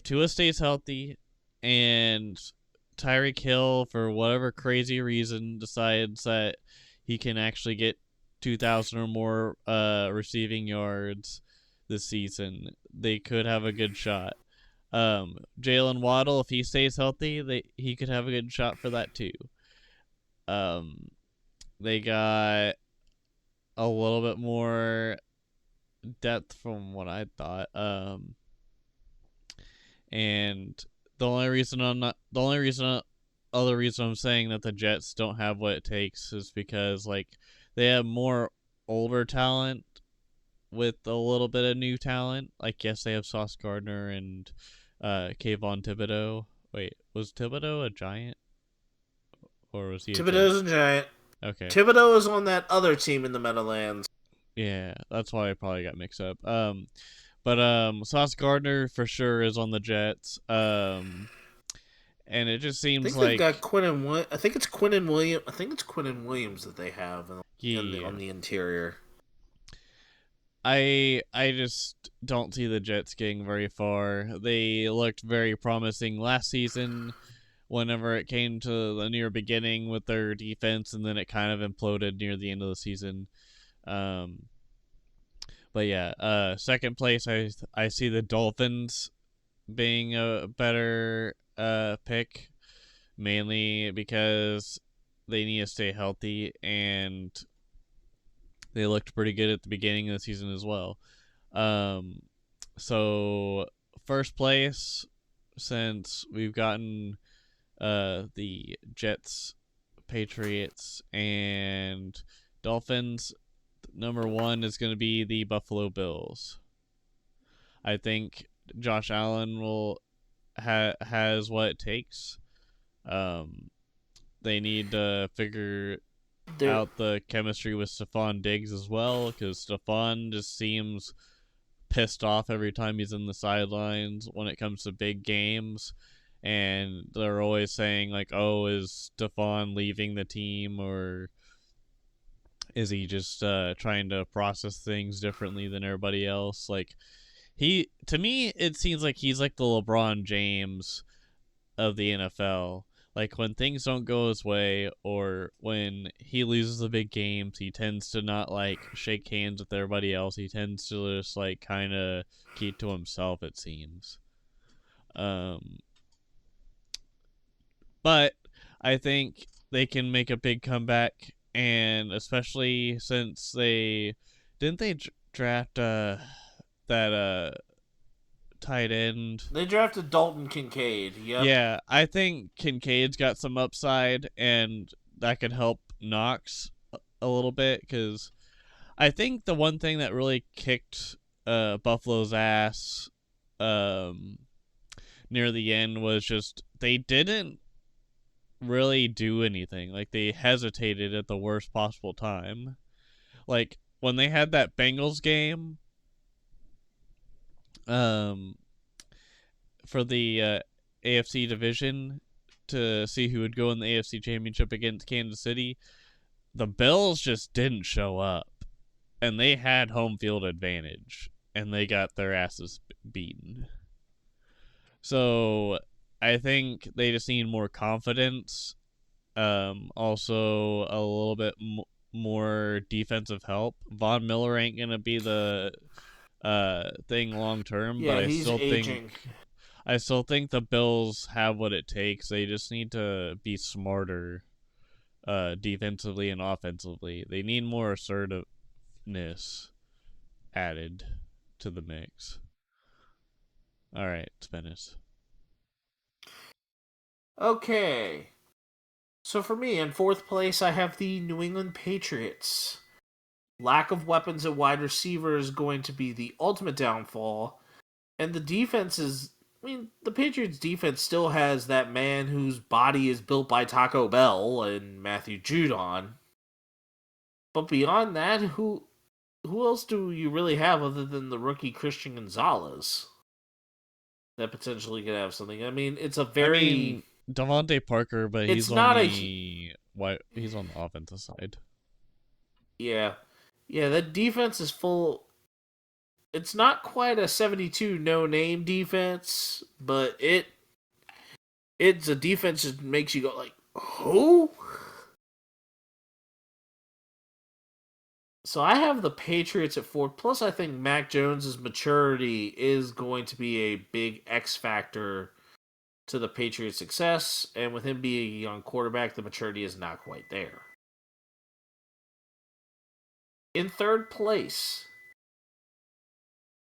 Tua stays healthy and Tyreek Hill, for whatever crazy reason, decides that he can actually get 2,000 or more receiving yards this season, they could have a good shot. Jalen Waddle, if he stays healthy, he could have a good shot for that too. They got a little bit more depth from what I thought. And other reason I'm saying that the Jets don't have what it takes is because like they have more older talent with a little bit of new talent. Like, yes, they have Sauce Gardner and Kayvon Thibodeau. Wait, was Thibodeau a Giant? Or was he Thibodeau's a Giant. Okay. Thibodeau is on that other team in the Meadowlands. Yeah, that's why I probably got mixed up. But Sauce Gardner for sure is on the Jets. And it just seems I think like they've got Quinnen. I think it's Quinnen Williams. I think it's Quinnen Williams that they have on the interior. I just don't see the Jets getting very far. They looked very promising last season whenever it came to the near beginning with their defense, and then it kind of imploded near the end of the season. But yeah, second place, I see the Dolphins being a better pick, mainly because they need to stay healthy, and they looked pretty good at the beginning of the season as well. So first place, since we've gotten the Jets, Patriots, and Dolphins, number one is going to be the Buffalo Bills. I think Josh Allen will has what it takes. They need to figure out the chemistry with Stephon Diggs as well, because Stephon just seems pissed off every time he's in the sidelines when it comes to big games. And they're always saying, like, oh, is Stephon leaving the team, or is he just trying to process things differently than everybody else? Like, to me, it seems like he's like the LeBron James of the NFL. Like, when things don't go his way, or when he loses the big games, he tends to not, like, shake hands with everybody else. He tends to just, like, kind of keep to himself, it seems. But I think they can make a big comeback, and especially since they draft that tight end. They drafted Dalton Kincaid. Yep. Yeah, I think Kincaid's got some upside, and that could help Knox a little bit, because I think the one thing that really kicked Buffalo's ass near the end was just they didn't really do anything. Like, they hesitated at the worst possible time. Like, when they had that Bengals game, for the AFC division to see who would go in the AFC Championship against Kansas City, the Bills just didn't show up, and they had home field advantage, and they got their asses beaten. So I think they just need more confidence. Also, a little bit more defensive help. Von Miller ain't gonna be the thing long term, Yeah, but he's aging. I still think the Bills have what it takes. They just need to be smarter, defensively and offensively. They need more assertiveness added to the mix. All right, Spence. Okay. So for me, in fourth place, I have the New England Patriots. Lack of weapons at wide receiver is going to be the ultimate downfall. And the defense is... I mean, the Patriots defense still has that man whose body is built by Taco Bell and Matthew Judon. But beyond that, who else do you really have other than the rookie Christian Gonzalez that potentially could have something? I mean, it's a very... Devontae Parker, but he's on the offensive side. Yeah. Yeah, that defense is full... It's not quite a 72 no-name defense, but it's a defense that makes you go like, who? So I have the Patriots at 4. Plus, I think Mac Jones' maturity is going to be a big X factor to the Patriots' success. And with him being a young quarterback, the maturity is not quite there. In third place,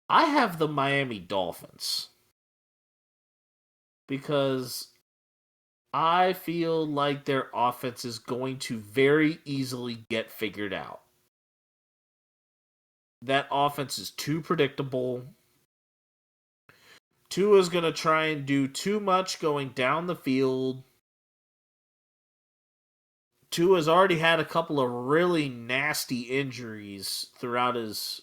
I have the Miami Dolphins. Because I feel like their offense is going to very easily get figured out. That offense is too predictable. Tua's going to try and do too much going down the field. Tua's already had a couple of really nasty injuries throughout his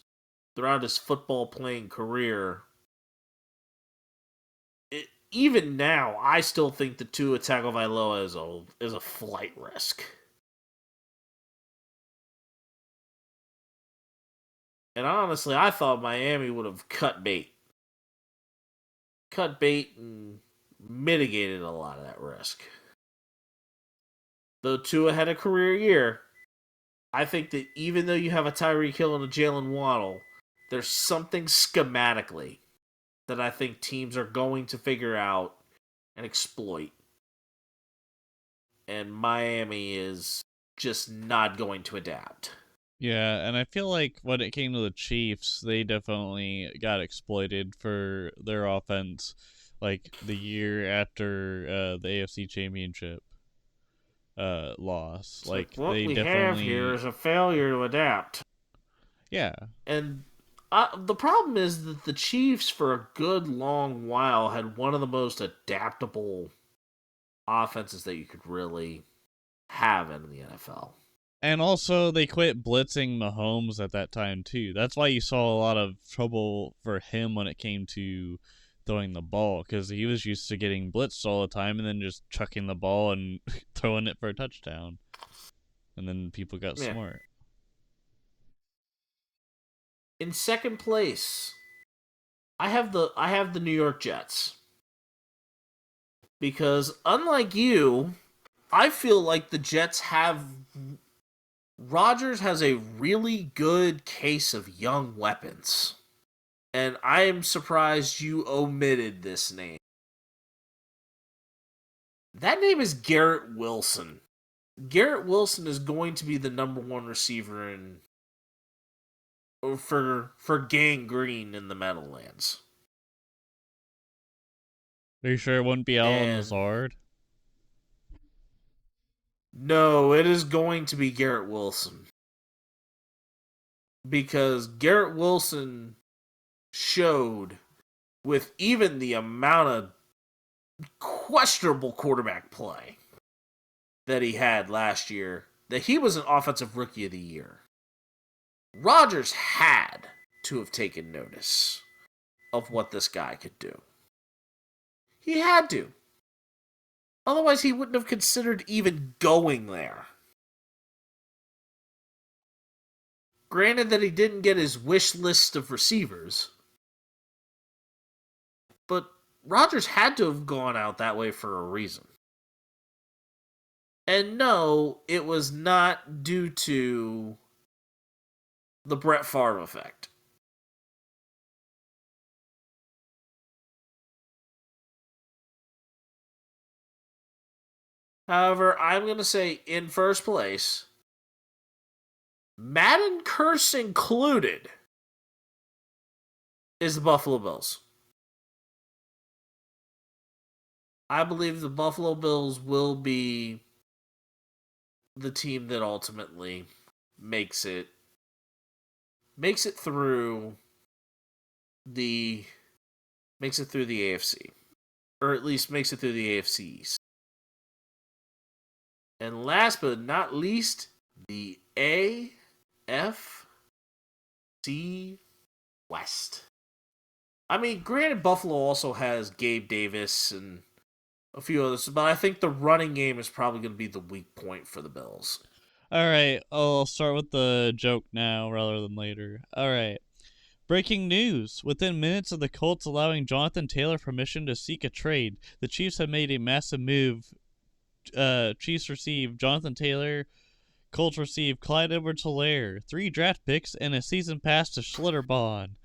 football playing career. Even now, I still think the Tua Tagovailoa is a flight risk. And honestly, I thought Miami would have cut bait. Cut bait and mitigated a lot of that risk. Though Tua had a career year, I think that even though you have a Tyreek Hill and a Jalen Waddle, there's something schematically that I think teams are going to figure out and exploit. And Miami is just not going to adapt. Yeah, and I feel like when it came to the Chiefs, they definitely got exploited for their offense, like the year after the AFC Championship loss. Like what they we definitely have here is a failure to adapt. Yeah, and the problem is that the Chiefs, for a good long while, had one of the most adaptable offenses that you could really have in the NFL. And also, they quit blitzing Mahomes at that time, too. That's why you saw a lot of trouble for him when it came to throwing the ball, because he was used to getting blitzed all the time and then just chucking the ball and throwing it for a touchdown. And then people got smart. In second place, I have the New York Jets. Because unlike you, I feel like the Jets have... Rodgers has a really good case of young weapons. And I am surprised you omitted this name. That name is Garrett Wilson. Garrett Wilson is going to be the number one receiver for Gang Green in the Meadowlands. Are you sure it wouldn't be Allen Lazard? No, it is going to be Garrett Wilson. Because Garrett Wilson showed, with even the amount of questionable quarterback play that he had last year, that he was an offensive rookie of the year. Rodgers had to have taken notice of what this guy could do. He had to. Otherwise, he wouldn't have considered even going there. Granted that he didn't get his wish list of receivers, but Rodgers had to have gone out that way for a reason. And no, it was not due to the Brett Favre effect. However, I'm going to say in first place, Madden curse included, is the Buffalo Bills. I believe the Buffalo Bills will be the team that ultimately makes it through the AFC, or at least makes it through the AFC East. And last but not least, the AFC West. I mean, granted, Buffalo also has Gabe Davis and a few others, but I think the running game is probably going to be the weak point for the Bills. All right, I'll start with the joke now rather than later. All right. Breaking news. Within minutes of the Colts allowing Jonathan Taylor permission to seek a trade, the Chiefs have made a massive move. Chiefs receive Jonathan Taylor. Colts receive Clyde Edwards-Helaire, 3 draft picks, and a season pass to Schlitterbahn.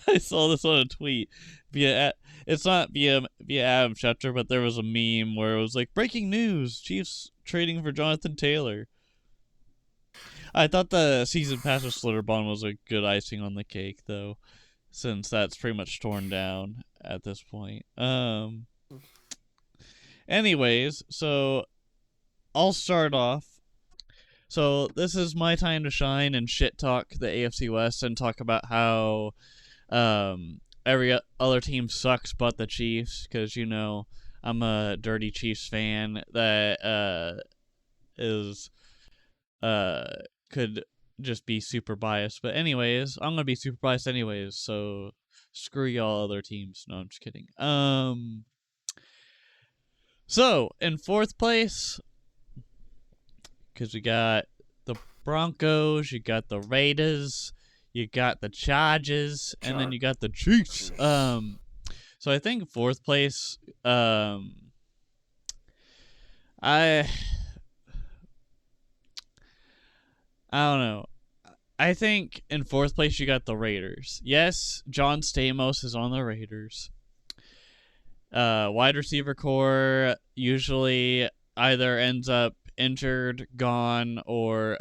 I saw this on a tweet it's not via Adam Schefter, but there was a meme where it was like, breaking news, Chiefs trading for Jonathan Taylor. I thought the season pass with Schlitterbahn was a good icing on the cake, though, since that's pretty much torn down at this point. Anyways, so I'll start off. So this is my time to shine and shit talk the AFC West and talk about how every other team sucks but the Chiefs, because, you know, I'm a dirty Chiefs fan that could just be super biased. But anyways, I'm gonna be super biased anyways, so screw y'all other teams. No, I'm just kidding. So in fourth place, because we got the Broncos, you got the Raiders, you got the Chargers, and then you got the Chiefs. So I think fourth place, I don't know. I think in fourth place you got the Raiders. Yes, John Stamos is on the Raiders. Wide receiver core usually either ends up injured, gone, or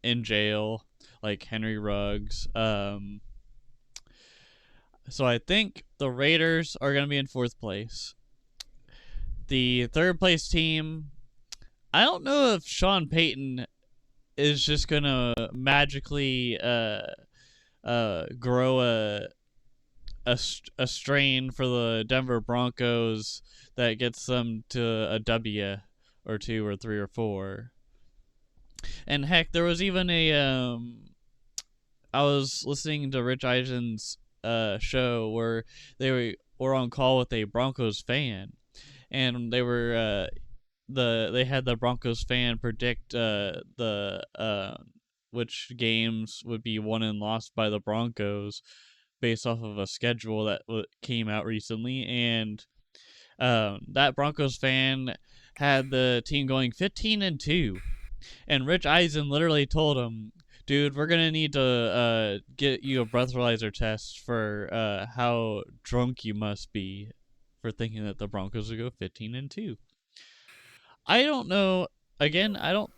in jail, like Henry Ruggs. So I think the Raiders are going to be in fourth place. The third place team, I don't know if Sean Payton is just going to magically grow a strain for the Denver Broncos that gets them to a W or 2 or 3 or 4. And heck, there was even I was listening to Rich Eisen's show where they were on call with a Broncos fan, and they were they had the Broncos fan predict which games would be won and lost by the Broncos based off of a schedule that came out recently, and that Broncos fan had the team going 15-2, and Rich Eisen literally told him, "Dude, we're gonna need to get you a breathalyzer test for how drunk you must be for thinking that the Broncos would go 15-2." I don't know. Again, I don't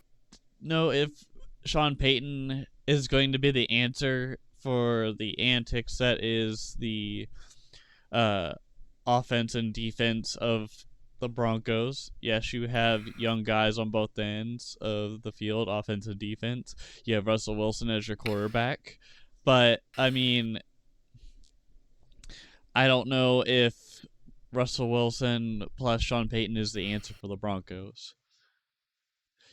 know if Sean Payton is going to be the answer for the antics that is the offense and defense of the Broncos. Yes, you have young guys on both ends of the field, offense and defense. You have Russell Wilson as your quarterback. But, I mean, I don't know if Russell Wilson plus Sean Payton is the answer for the Broncos.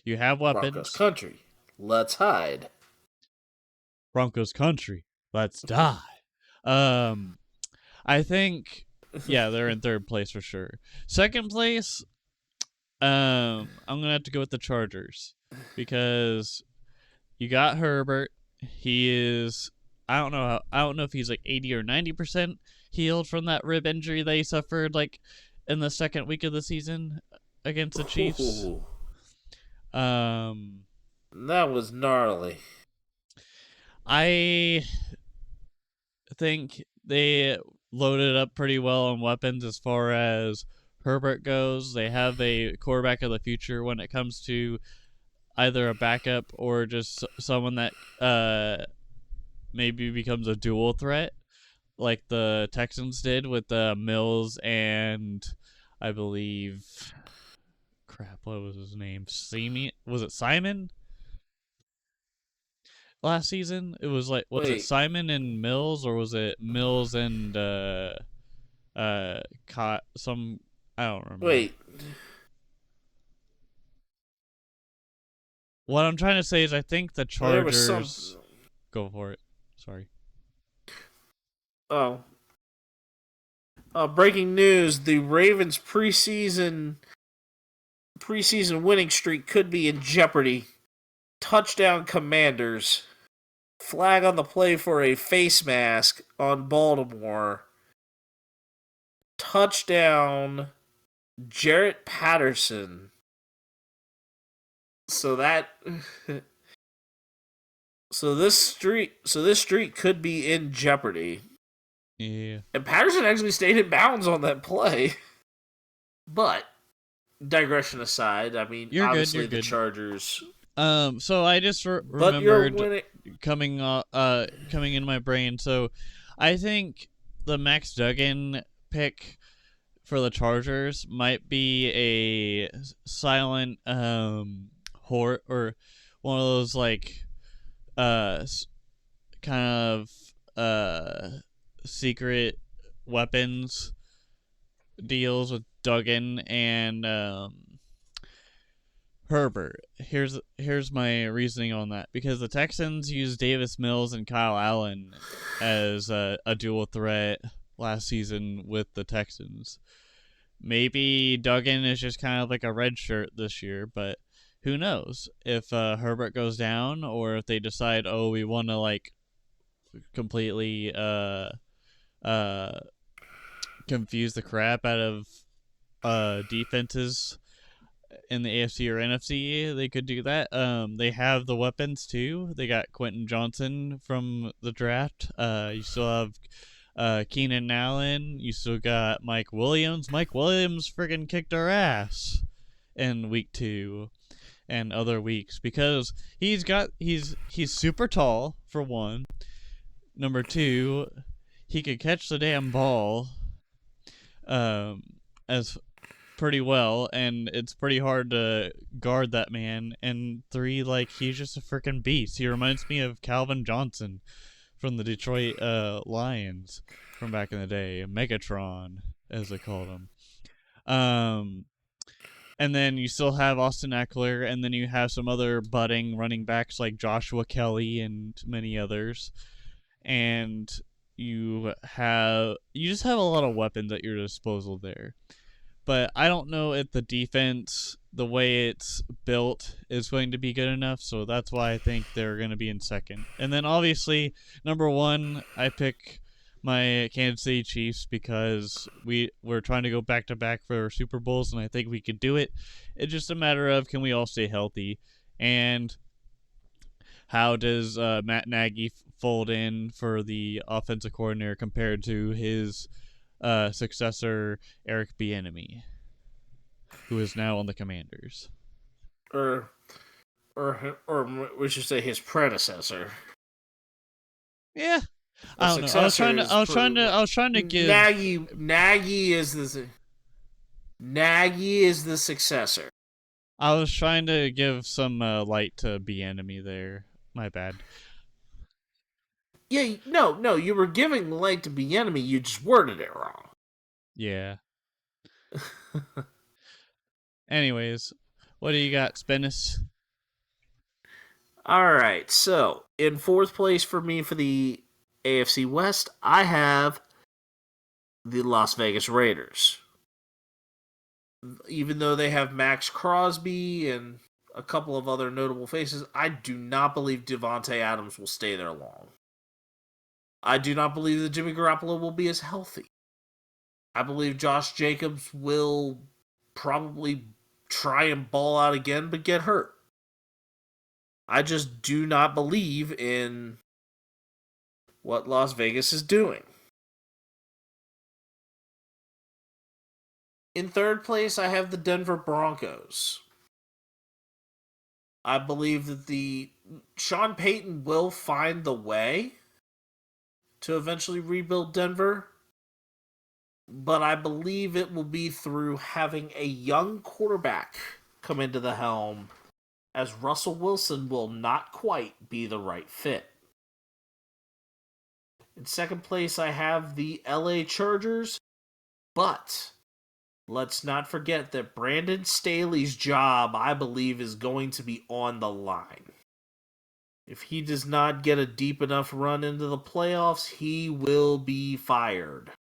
You have weapons. Broncos country. Let's hide. Broncos country. Let's die. I think, yeah, they're in third place for sure. Second place, I'm gonna have to go with the Chargers because you got Herbert. He is, I don't know if he's like 80 or 90% healed from that rib injury that he suffered like in the second week of the season against the Chiefs. Ooh. That was gnarly. I think they loaded up pretty well on weapons as far as Herbert goes. They have a quarterback of the future when it comes to either a backup or just someone that maybe becomes a dual threat, like the Texans did with Mills and I believe, what was his name? Was it Simon? Last season, it was like, was it Simon and Mills, or was it Mills and I don't remember. Wait. What I'm trying to say is I think the Chargers go for it. Sorry. Oh. Breaking news, the Ravens preseason winning streak could be in jeopardy. Touchdown Commanders. Flag on the play for a face mask on Baltimore. Touchdown Jarrett Patterson. So this streak could be in jeopardy. Yeah. And Patterson actually stayed in bounds on that play. But digression aside, I mean, obviously the Chargers. So I just remembered coming in my brain. So I think the Max Duggan pick for the Chargers might be a silent horde or one of those like kind of secret weapons deals with Duggan and Herbert. Here's my reasoning on that, because the Texans used Davis Mills and Kyle Allen as a dual threat last season with the Texans. Maybe Duggan is just kind of like a red shirt this year, but who knows if Herbert goes down or if they decide, we want to like completely confuse the crap out of defenses in the AFC or NFC, they could do that. They have the weapons too. They got Quentin Johnson from the draft. You still have Keenan Allen. You still got Mike Williams. Mike Williams friggin' kicked our ass in week 2 and other weeks because he's super tall for one. Number 2, he could catch the damn ball as pretty well, and it's pretty hard to guard that man. And 3, like, he's just a freaking beast. He reminds me of Calvin Johnson from the Detroit Lions. from back in the day, Megatron, as they called him. And then you still have Austin Eckler, and then you have some other budding running backs like Joshua Kelly and many others. And you just have a lot of weapons at your disposal there. But I don't know if the defense, the way it's built, is going to be good enough. So that's why I think they're going to be in second. And then obviously, number one, I pick my Kansas City Chiefs because we're trying to go back to back for Super Bowls, and I think we could do it. It's just a matter of, can we all stay healthy, and how does Matt Nagy fold in for the offensive coordinator compared to his successor Eric Bieniemy, who is now on the Commanders. Or we should say his predecessor. Yeah, I don't know. I was trying to give Nagy is the successor. I was trying to give some light to Bieniemy there. My bad. Yeah, no, you were giving light to Bieniemy. You just worded it wrong. Yeah. Anyways, what do you got, Spennis? All right, so in fourth place for me for the AFC West, I have the Las Vegas Raiders. Even though they have Max Crosby and a couple of other notable faces, I do not believe Devontae Adams will stay there long. I do not believe that Jimmy Garoppolo will be as healthy. I believe Josh Jacobs will probably try and ball out again, but get hurt. I just do not believe in what Las Vegas is doing. In third place, I have the Denver Broncos. I believe that Sean Payton will find the way to eventually rebuild Denver, but I believe it will be through having a young quarterback come into the helm, as Russell Wilson will not quite be the right fit. In second place, I have the LA Chargers, but let's not forget that Brandon Staley's job, I believe, is going to be on the line. If he does not get a deep enough run into the playoffs, he will be fired.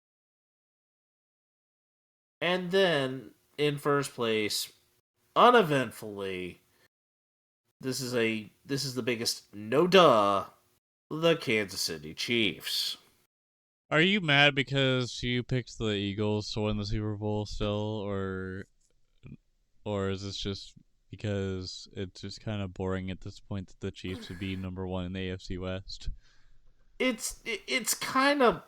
And then, in first place, uneventfully, this is the biggest no-duh, the Kansas City Chiefs. Are you mad because you picked the Eagles to win the Super Bowl still, or is this just because it's just kind of boring at this point that the Chiefs would be number one in the AFC West? It's kind of...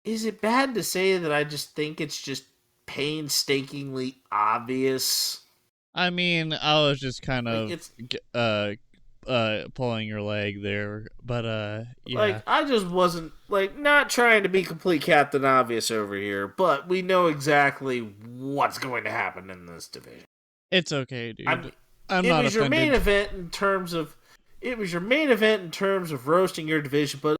Is it bad to say that I just think it's just painstakingly obvious? I mean, I was just kind of pulling your leg there, but yeah. Like, I just wasn't, not trying to be complete Captain Obvious over here, but we know exactly what's going to happen in this division. It's okay, dude. I'm it not was offended. Your main event in terms of... It was your main event in terms of roasting your division, but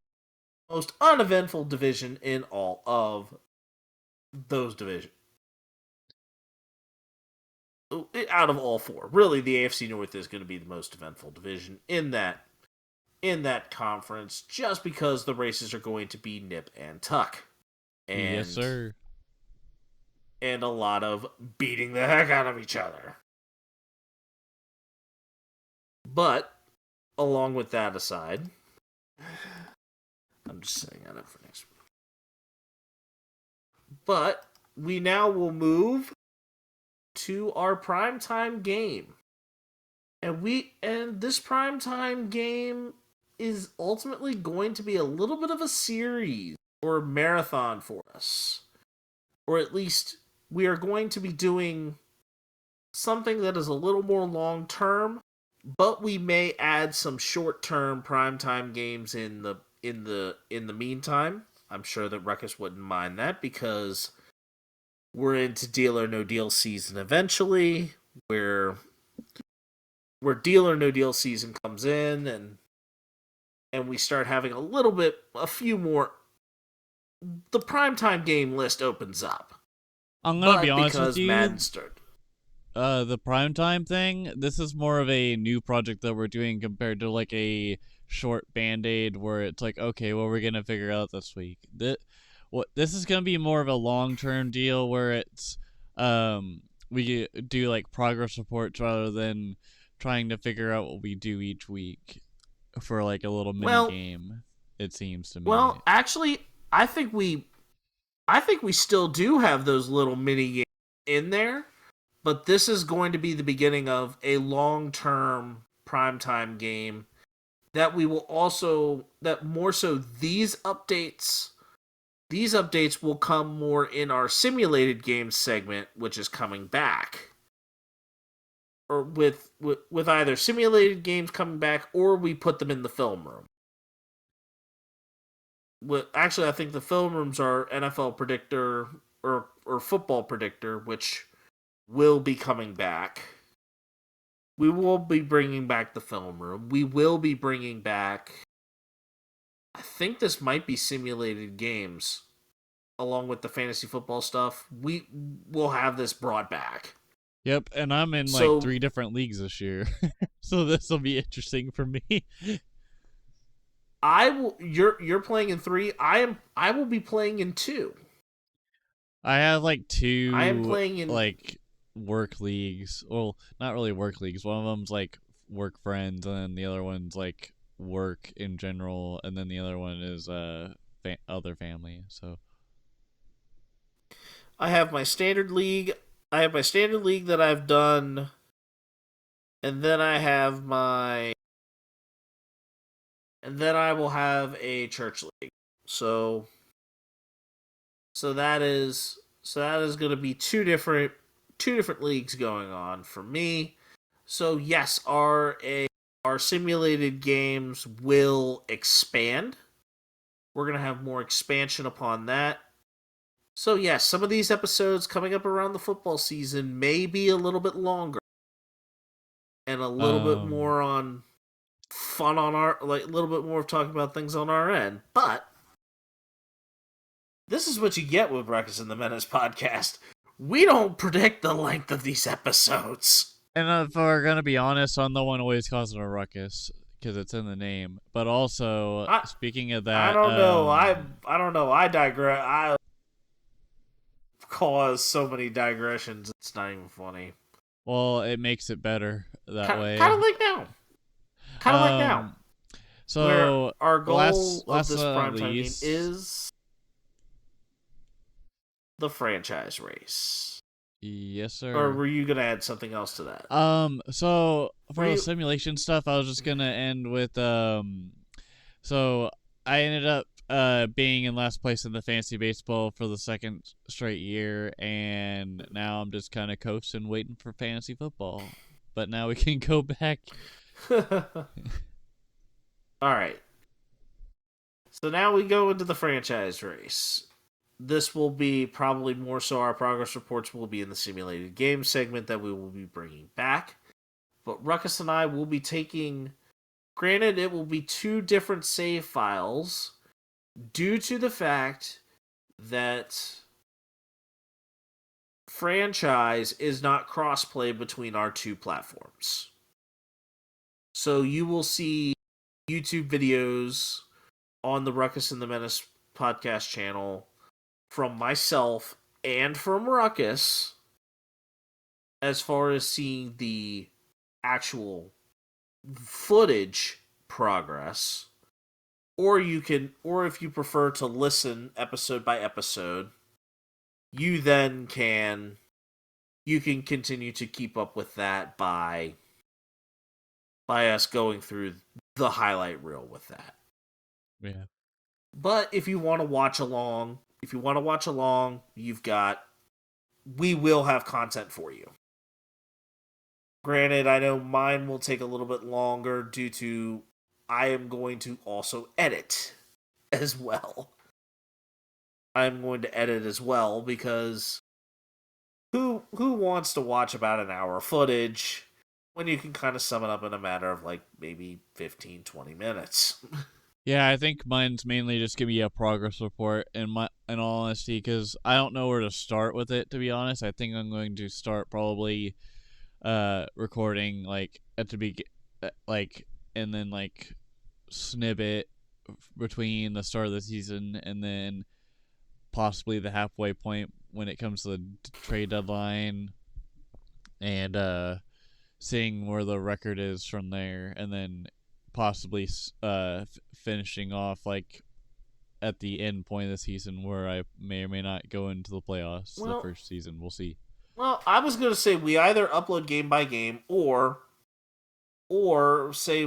the most uneventful division in all of those divisions. Out of all four. Really, the AFC North is going to be the most eventful division in that conference, just because the races are going to be nip and tuck. And, yes, sir. And a lot of beating the heck out of each other. But, along with that aside, I'm just setting that up for next week. But, we now will move to our primetime game. And this primetime game is ultimately going to be a little bit of a series or a marathon for us. Or at least we are going to be doing something that is a little more long term, but we may add some short term primetime games in the meantime. I'm sure that Ruckus wouldn't mind that, because we're into Deal or No Deal season eventually, where Deal or No Deal season comes in, and we start having a few more the primetime game list opens up. I'm gonna be honest because with you. Madden started. The primetime thing, this is more of a new project that we're doing compared to like a short band-aid where it's like, okay, well, we're gonna figure out this week. This is gonna be more of a long-term deal where it's we do like progress reports rather than trying to figure out what we do each week for like a little mini game. It seems to me. Well, actually, I think we still do have those little mini games in there, but this is going to be the beginning of a long-term primetime game that we will also more so these updates will come more in our simulated games segment, which is coming back. Or with either simulated games coming back or we put them in the film room. Actually, I think the film rooms are NFL Predictor or Football Predictor, which will be coming back. We will be bringing back the film room. We will be bringing back... I think this might be simulated games. Along with the fantasy football stuff, we will have this brought back. Yep, and I'm in like 3 different leagues this year. So this will be interesting for me. You're playing in 3. I will be playing in 2. I have like 2 I am playing in like work leagues. Well, not really work leagues. One of them's like work friends, and then the other one's like work in general, and then the other one is other family. So I have my standard league. I have my standard league that I've done, and then I have my, and then I will have a church league. So that is going to be two different leagues going on for me. So yes, our simulated games will expand. We're going to have more expansion upon that. So yes, some of these episodes coming up around the football season may be a little bit longer. And a little bit more on fun on our, like a little bit more of talking about things on our end. But this is what you get with Ruckus and The Menace podcast. We don't predict the length of these episodes. And if we're gonna be honest, I'm the one always causing a ruckus because it's in the name. But also, speaking of that, I don't know. I don't know. I digress. I cause so many digressions. It's not even funny. Well, it makes it better that way. Kind of like now. Like now. So where our goal last of this primetime game is the franchise race. Yes, sir. Or were you gonna add something else to that? So for the simulation stuff, I was just gonna end with so I ended up being in last place in the fantasy baseball for the second straight year, and now I'm just kind of coasting, waiting for fantasy football. But now we can go back. All right. So now we go into the franchise race. This will be probably more so our progress reports will be in the simulated game segment that we will be bringing back. But Ruckus and I will be taking... Granted, it will be 2 different save files due to the fact that franchise is not crossplay between our 2 platforms. So you will see YouTube videos on the Ruckus and the Menace podcast channel from myself and from Ruckus as far as seeing the actual footage progress, or if you prefer to listen episode by episode, you can continue to keep up with that by us going through the highlight reel with that. Yeah. But if you want to watch along, we will have content for you. Granted, I know mine will take a little bit longer due to I am going to also edit as well. I'm going to edit as well because who wants to watch about an hour of footage when you can kind of sum it up in a matter of like maybe 15, 20 minutes? Yeah, I think mine's mainly just gonna be a progress report. In all honesty, because I don't know where to start with it. To be honest, I think I'm going to start probably recording like at the like, and then like snippet between the start of the season and then possibly the halfway point when it comes to the trade deadline, and seeing where the record is from there, and then possibly finishing off like at the end point of the season where I may or may not go into the playoffs the first season. We'll see. Well, I was going to say we either upload game by game or say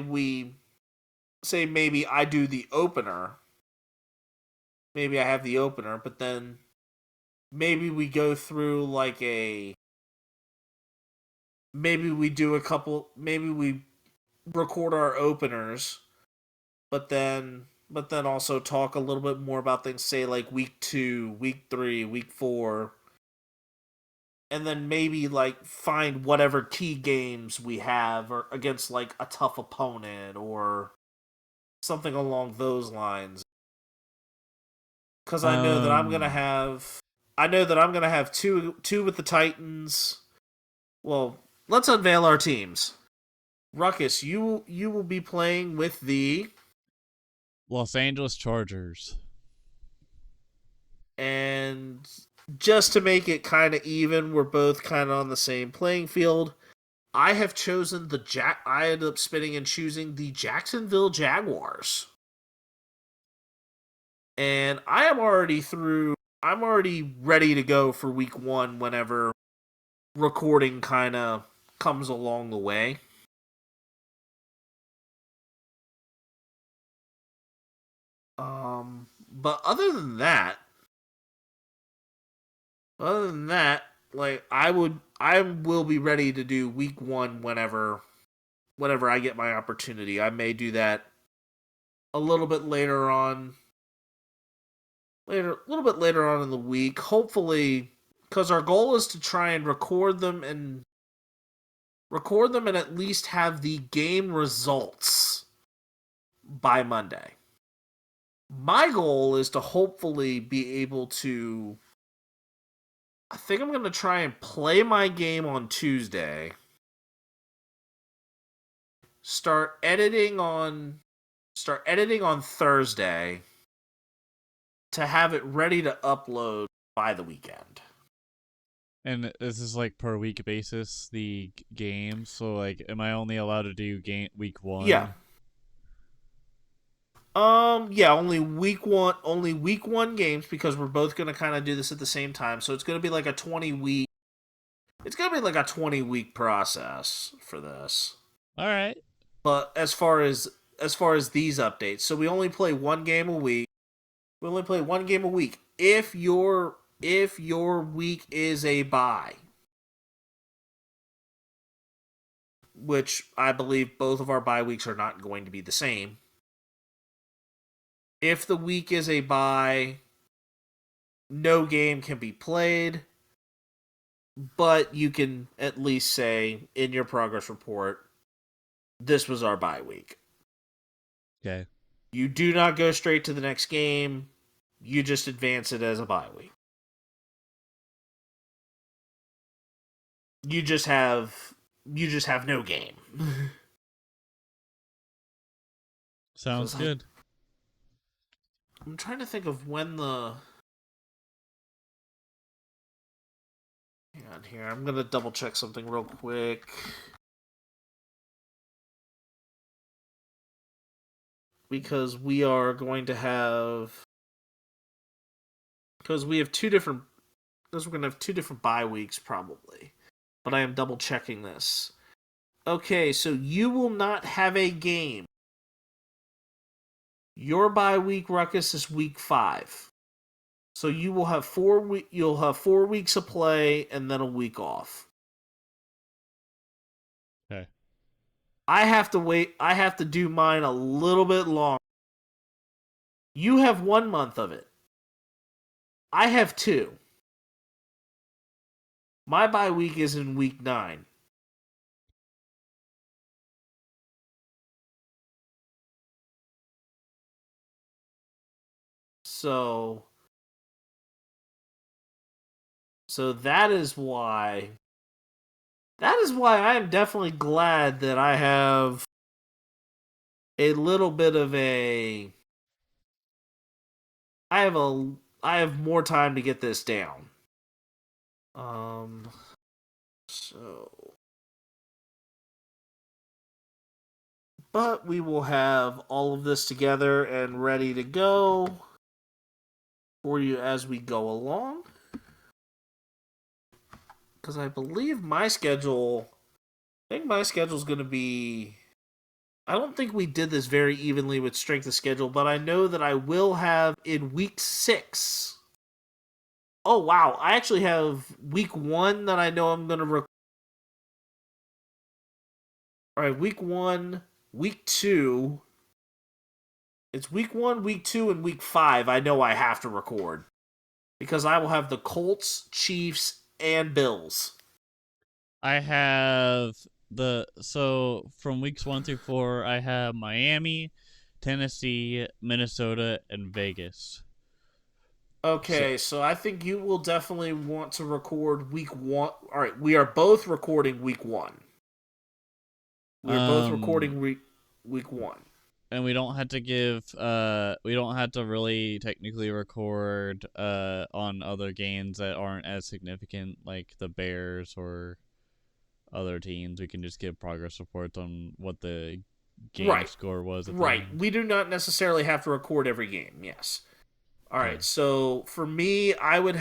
maybe I do the opener. Maybe I have the opener, but then maybe we go through like maybe we do a couple, maybe we record our openers, but then also talk a little bit more about things, say like week 2, week 3, week 4, and then maybe like find whatever key games we have or against like a tough opponent or something along those lines. Because I know that I'm gonna have two with the Titans. Well, let's unveil our teams. Ruckus, you will be playing with the Los Angeles Chargers. And just to make it kind of even, we're both kind of on the same playing field. I have chosen I ended up spinning and choosing the Jacksonville Jaguars. And I'm already ready to go for week 1 whenever recording kind of comes along the way. But other than that, like I will be ready to do week 1 whenever I get my opportunity. I may do that a little bit later on. A little bit later on in the week, hopefully, because our goal is to try and record them and at least have the game results by Monday. My goal is to hopefully be able to, I think I'm going to try and play my game on Tuesday. Start editing on Thursday to have it ready to upload by the weekend. And this is like per week basis, the game. So like, am I only allowed to do week 1? Yeah. Yeah, only week 1 games, because we're both going to kind of do this at the same time. So it's going to be like a 20-week. It's going to be like a 20-week process for this. All right. But as far as these updates, so we only play 1 game a week. If your week is a bye, which I believe both of our bye weeks are not going to be the same. If the week is a bye, no game can be played, but you can at least say in your progress report, this was our bye week. Okay. You do not go straight to the next game. You just advance it as a bye week. You just have no game. Sounds good. I'm trying to think of when the... Hang on here. I'm going to double check something real quick. Because we are going to have... Because we have two different... Because we're going to have 2 different bye weeks, probably. But I am double checking this. Okay, so you will not have a game. Your bye week, Ruckus, is week 5. So you will have 4 you'll have 4 weeks of play and then a week off. Okay. I have to wait. I have to do mine a little bit long. You have 1 month of it. I have 2. My bye week is in week 9. So that is why I am definitely glad that I have a little bit of a I have more time to get this down. So but we will have all of this together and ready to go for you as we go along. Because I believe my schedule, I think my schedule is going to be. I don't think we did this very evenly with strength of schedule, but I know that I will have in week 6. Oh, wow. I actually have week 1 that I know I'm going to. All right, week 1, week 2. It's week 1, week 2, and week 5 I know I have to record. Because I will have the Colts, Chiefs, and Bills. I have so from weeks 1 through 4, I have Miami, Tennessee, Minnesota, and Vegas. Okay, so I think you will definitely want to record week 1. All right, we are both recording week 1. We are both recording week 1. And we don't have to we don't have to really technically record on other games that aren't as significant, like the Bears or other teams. We can just give progress reports on what the game score was at the end. We do not necessarily have to record every game. Yes. All right. So for me, I would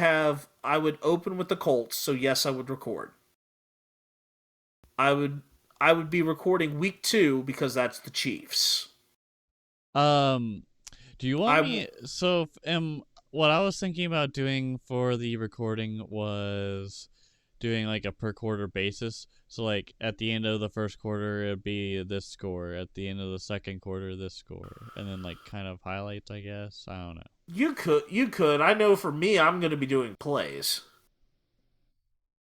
open with the Colts. So yes, I would record. I would be recording week 2 because that's the Chiefs. Do you want me? So, what I was thinking about doing for the recording was doing like a per quarter basis. So, like at the end of the first quarter, it'd be this score. At the end of the second quarter, this score, and then like kind of highlights. I guess I don't know. You could. I know for me, I'm going to be doing plays.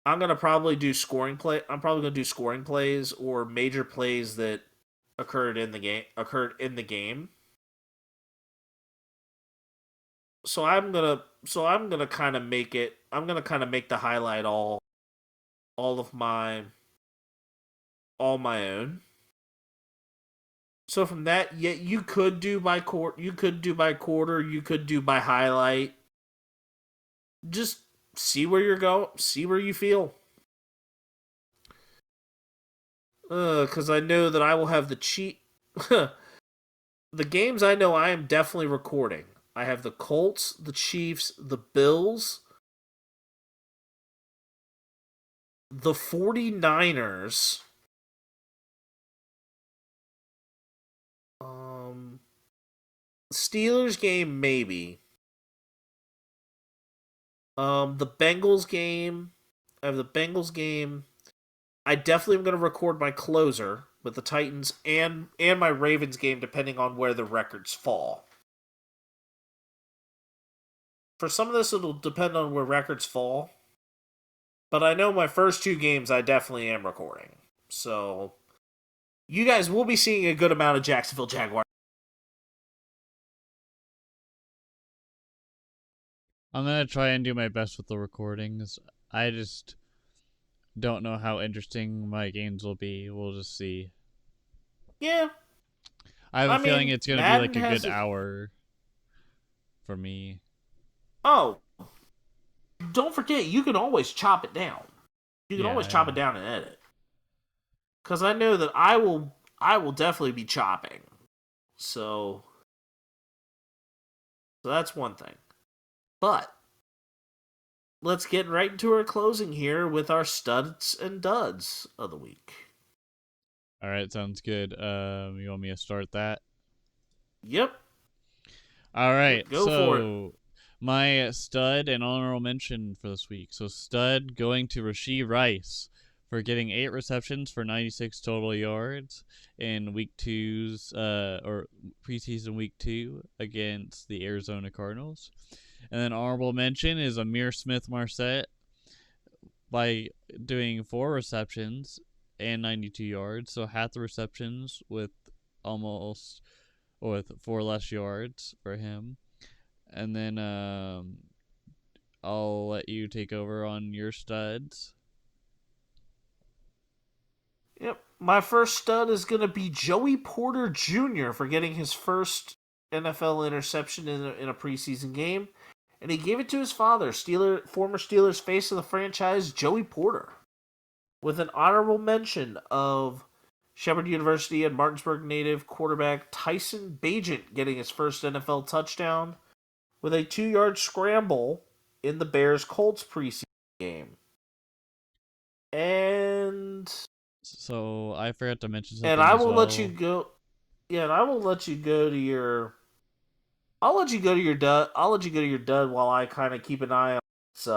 I'm going to probably do scoring play. I'm probably going to do scoring plays or major plays that occurred in the game. So I'm gonna kind of make it. I'm gonna kind of make the highlight all my own. So from that, yeah, you could do by quarter. You could do by quarter. You could do by highlight. Just see where you're going. See where you feel. Because I know that I will have the cheat. The games I know I am definitely recording. I have the Colts, the Chiefs, the Bills, the 49ers, Steelers game maybe. The Bengals game. I have the Bengals game. I definitely am going to record my closer with the Titans and my Ravens game depending on where the records fall. For some of this, it'll depend on where records fall. But I know my first 2 games I definitely am recording. So, you guys will be seeing a good amount of Jacksonville Jaguars. I'm gonna try and do my best with the recordings. I just don't know how interesting my games will be. We'll just see. Yeah. I have a feeling it's gonna be like a good hour for me. Oh, don't forget, you can always chop it down. You can always chop it down and edit. Because I know that I will definitely be chopping. So that's one thing. But let's get right into our closing here with our studs and duds of the week. All right, sounds good. You want me to start that? Yep. All right, Go for it. My stud and honorable mention for this week. So stud going to Rashee Rice for getting 8 receptions for 96 total yards in week 2's or preseason week 2 against the Arizona Cardinals. And then honorable mention is Amir Smith-Marset by doing 4 receptions and 92 yards. So half the receptions with 4 less yards for him. And then I'll let you take over on your studs. Yep. My first stud is going to be Joey Porter Jr. for getting his first NFL interception in a preseason game. And he gave it to his father, former Steelers face of the franchise, Joey Porter. With an honorable mention of Shepherd University and Martinsburg native quarterback Tyson Bagent getting his first NFL touchdown with a 2-yard scramble in the Bears-Colts preseason game. And So I forgot to mention something. And I will as well. let you go. Yeah, and I will let you go to your. I'll let you go to your dud. I'll let you go to your dud while I kind of keep an eye on this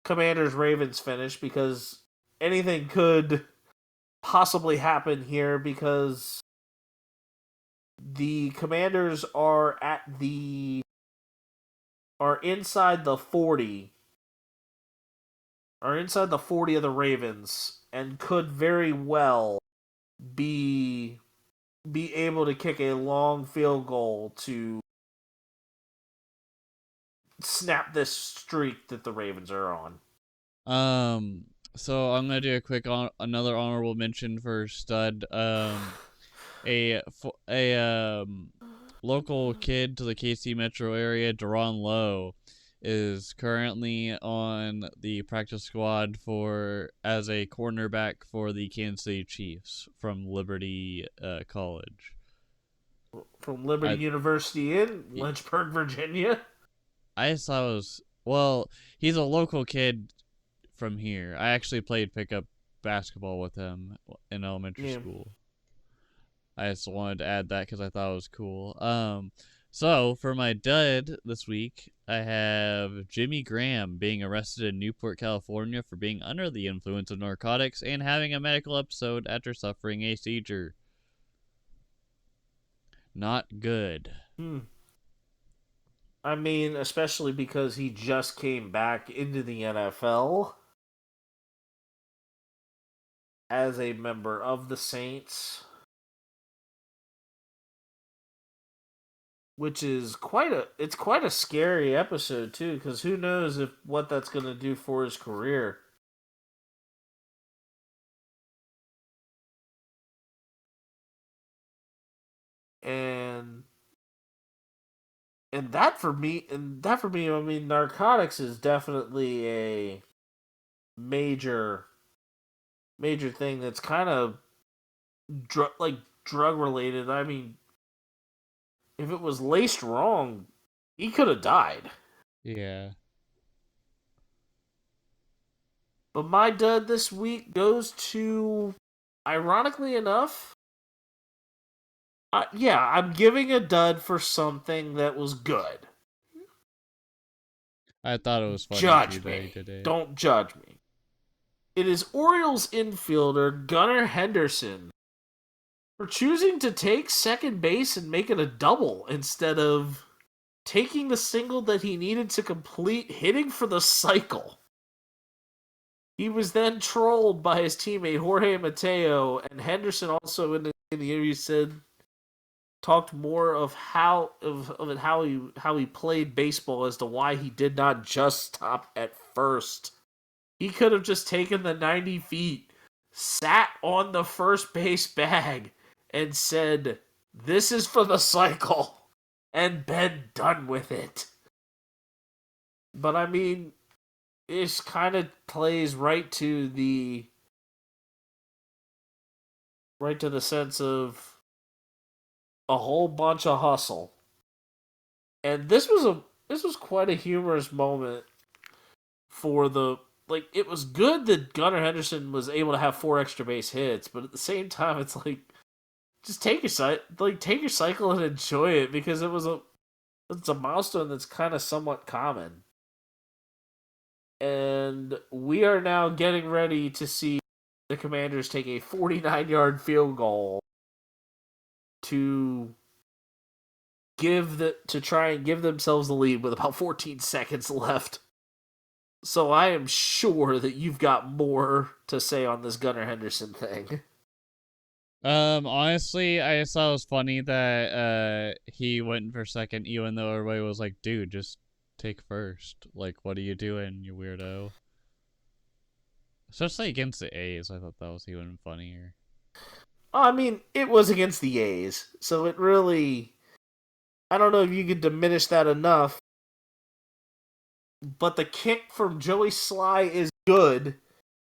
Commanders Ravens finish, because anything could possibly happen here, because the Commanders are inside the 40. Are inside the 40 of the Ravens and could very well be able to kick a long field goal to snap this streak that the Ravens are on. So I'm gonna do a quick another honorable mention for stud. A local kid to the KC metro area, Deron Lowe, is currently on the practice squad as a cornerback for the Kansas City Chiefs from Liberty College. From Liberty University in Lynchburg, Virginia. I just thought it was, he's a local kid from here. I actually played pickup basketball with him in elementary school. I just wanted to add that because I thought it was cool. So for my dud this week, I have Jimmy Graham being arrested in Newport, California for being under the influence of narcotics and having a medical episode after suffering a seizure. Not good. I mean, especially because he just came back into the NFL as a member of the Saints, which is quite a scary episode too, because who knows what that's going to do for his career. And that for me, I mean, narcotics is definitely a major thing that's kind of drug related. I mean, if it was laced wrong, he could have died. Yeah. But my dud this week goes to, ironically enough, I'm giving a dud for something that was good. I thought it was funny. Judge me. Today. Don't judge me. It is Orioles infielder Gunnar Henderson for choosing to take second base and make it a double instead of taking the single that he needed to complete hitting for the cycle. He was then trolled by his teammate Jorge Mateo, and Henderson also in the interview talked more of how he played baseball as to why he did not just stop at first. He could have just taken the 90 feet, sat on the first base bag, and said, "This is for the cycle," and been done with it. But I mean, it kind of plays right to the sense of a whole bunch of hustle. And this was quite a humorous moment for it was good that Gunnar Henderson was able to have 4 extra base hits, but at the same time it's like, just take your cycle and enjoy it, because it's a milestone that's kind of somewhat common. And we are now getting ready to see the Commanders take a 49-yard field goal to try and give themselves the lead with about 14 seconds left. So I am sure that you've got more to say on this Gunnar Henderson thing. Honestly, I just thought it was funny that he went for second, even though everybody was like, "Dude, just take first. Like, what are you doing, you weirdo?" Especially against the A's, I thought that was even funnier. I mean, it was against the A's, so it really... I don't know if you could diminish that enough, but the kick from Joey Sly is good.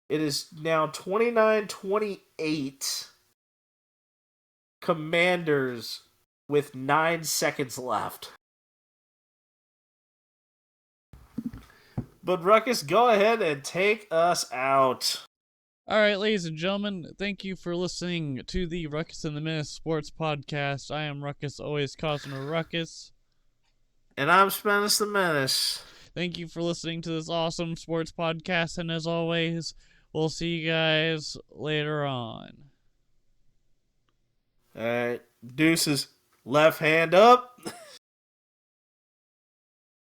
It is now 29-28. Commanders with 9 seconds left. But Ruckus, go ahead and take us out. Alright, ladies and gentlemen, thank you for listening to the Ruckus and The Menace Sports Podcast. I am Ruckus, always causing a ruckus. And I'm Spanish the Menace. Thank you for listening to this awesome sports podcast, and as always, we'll see you guys later on. Alright, deuces. Left hand up.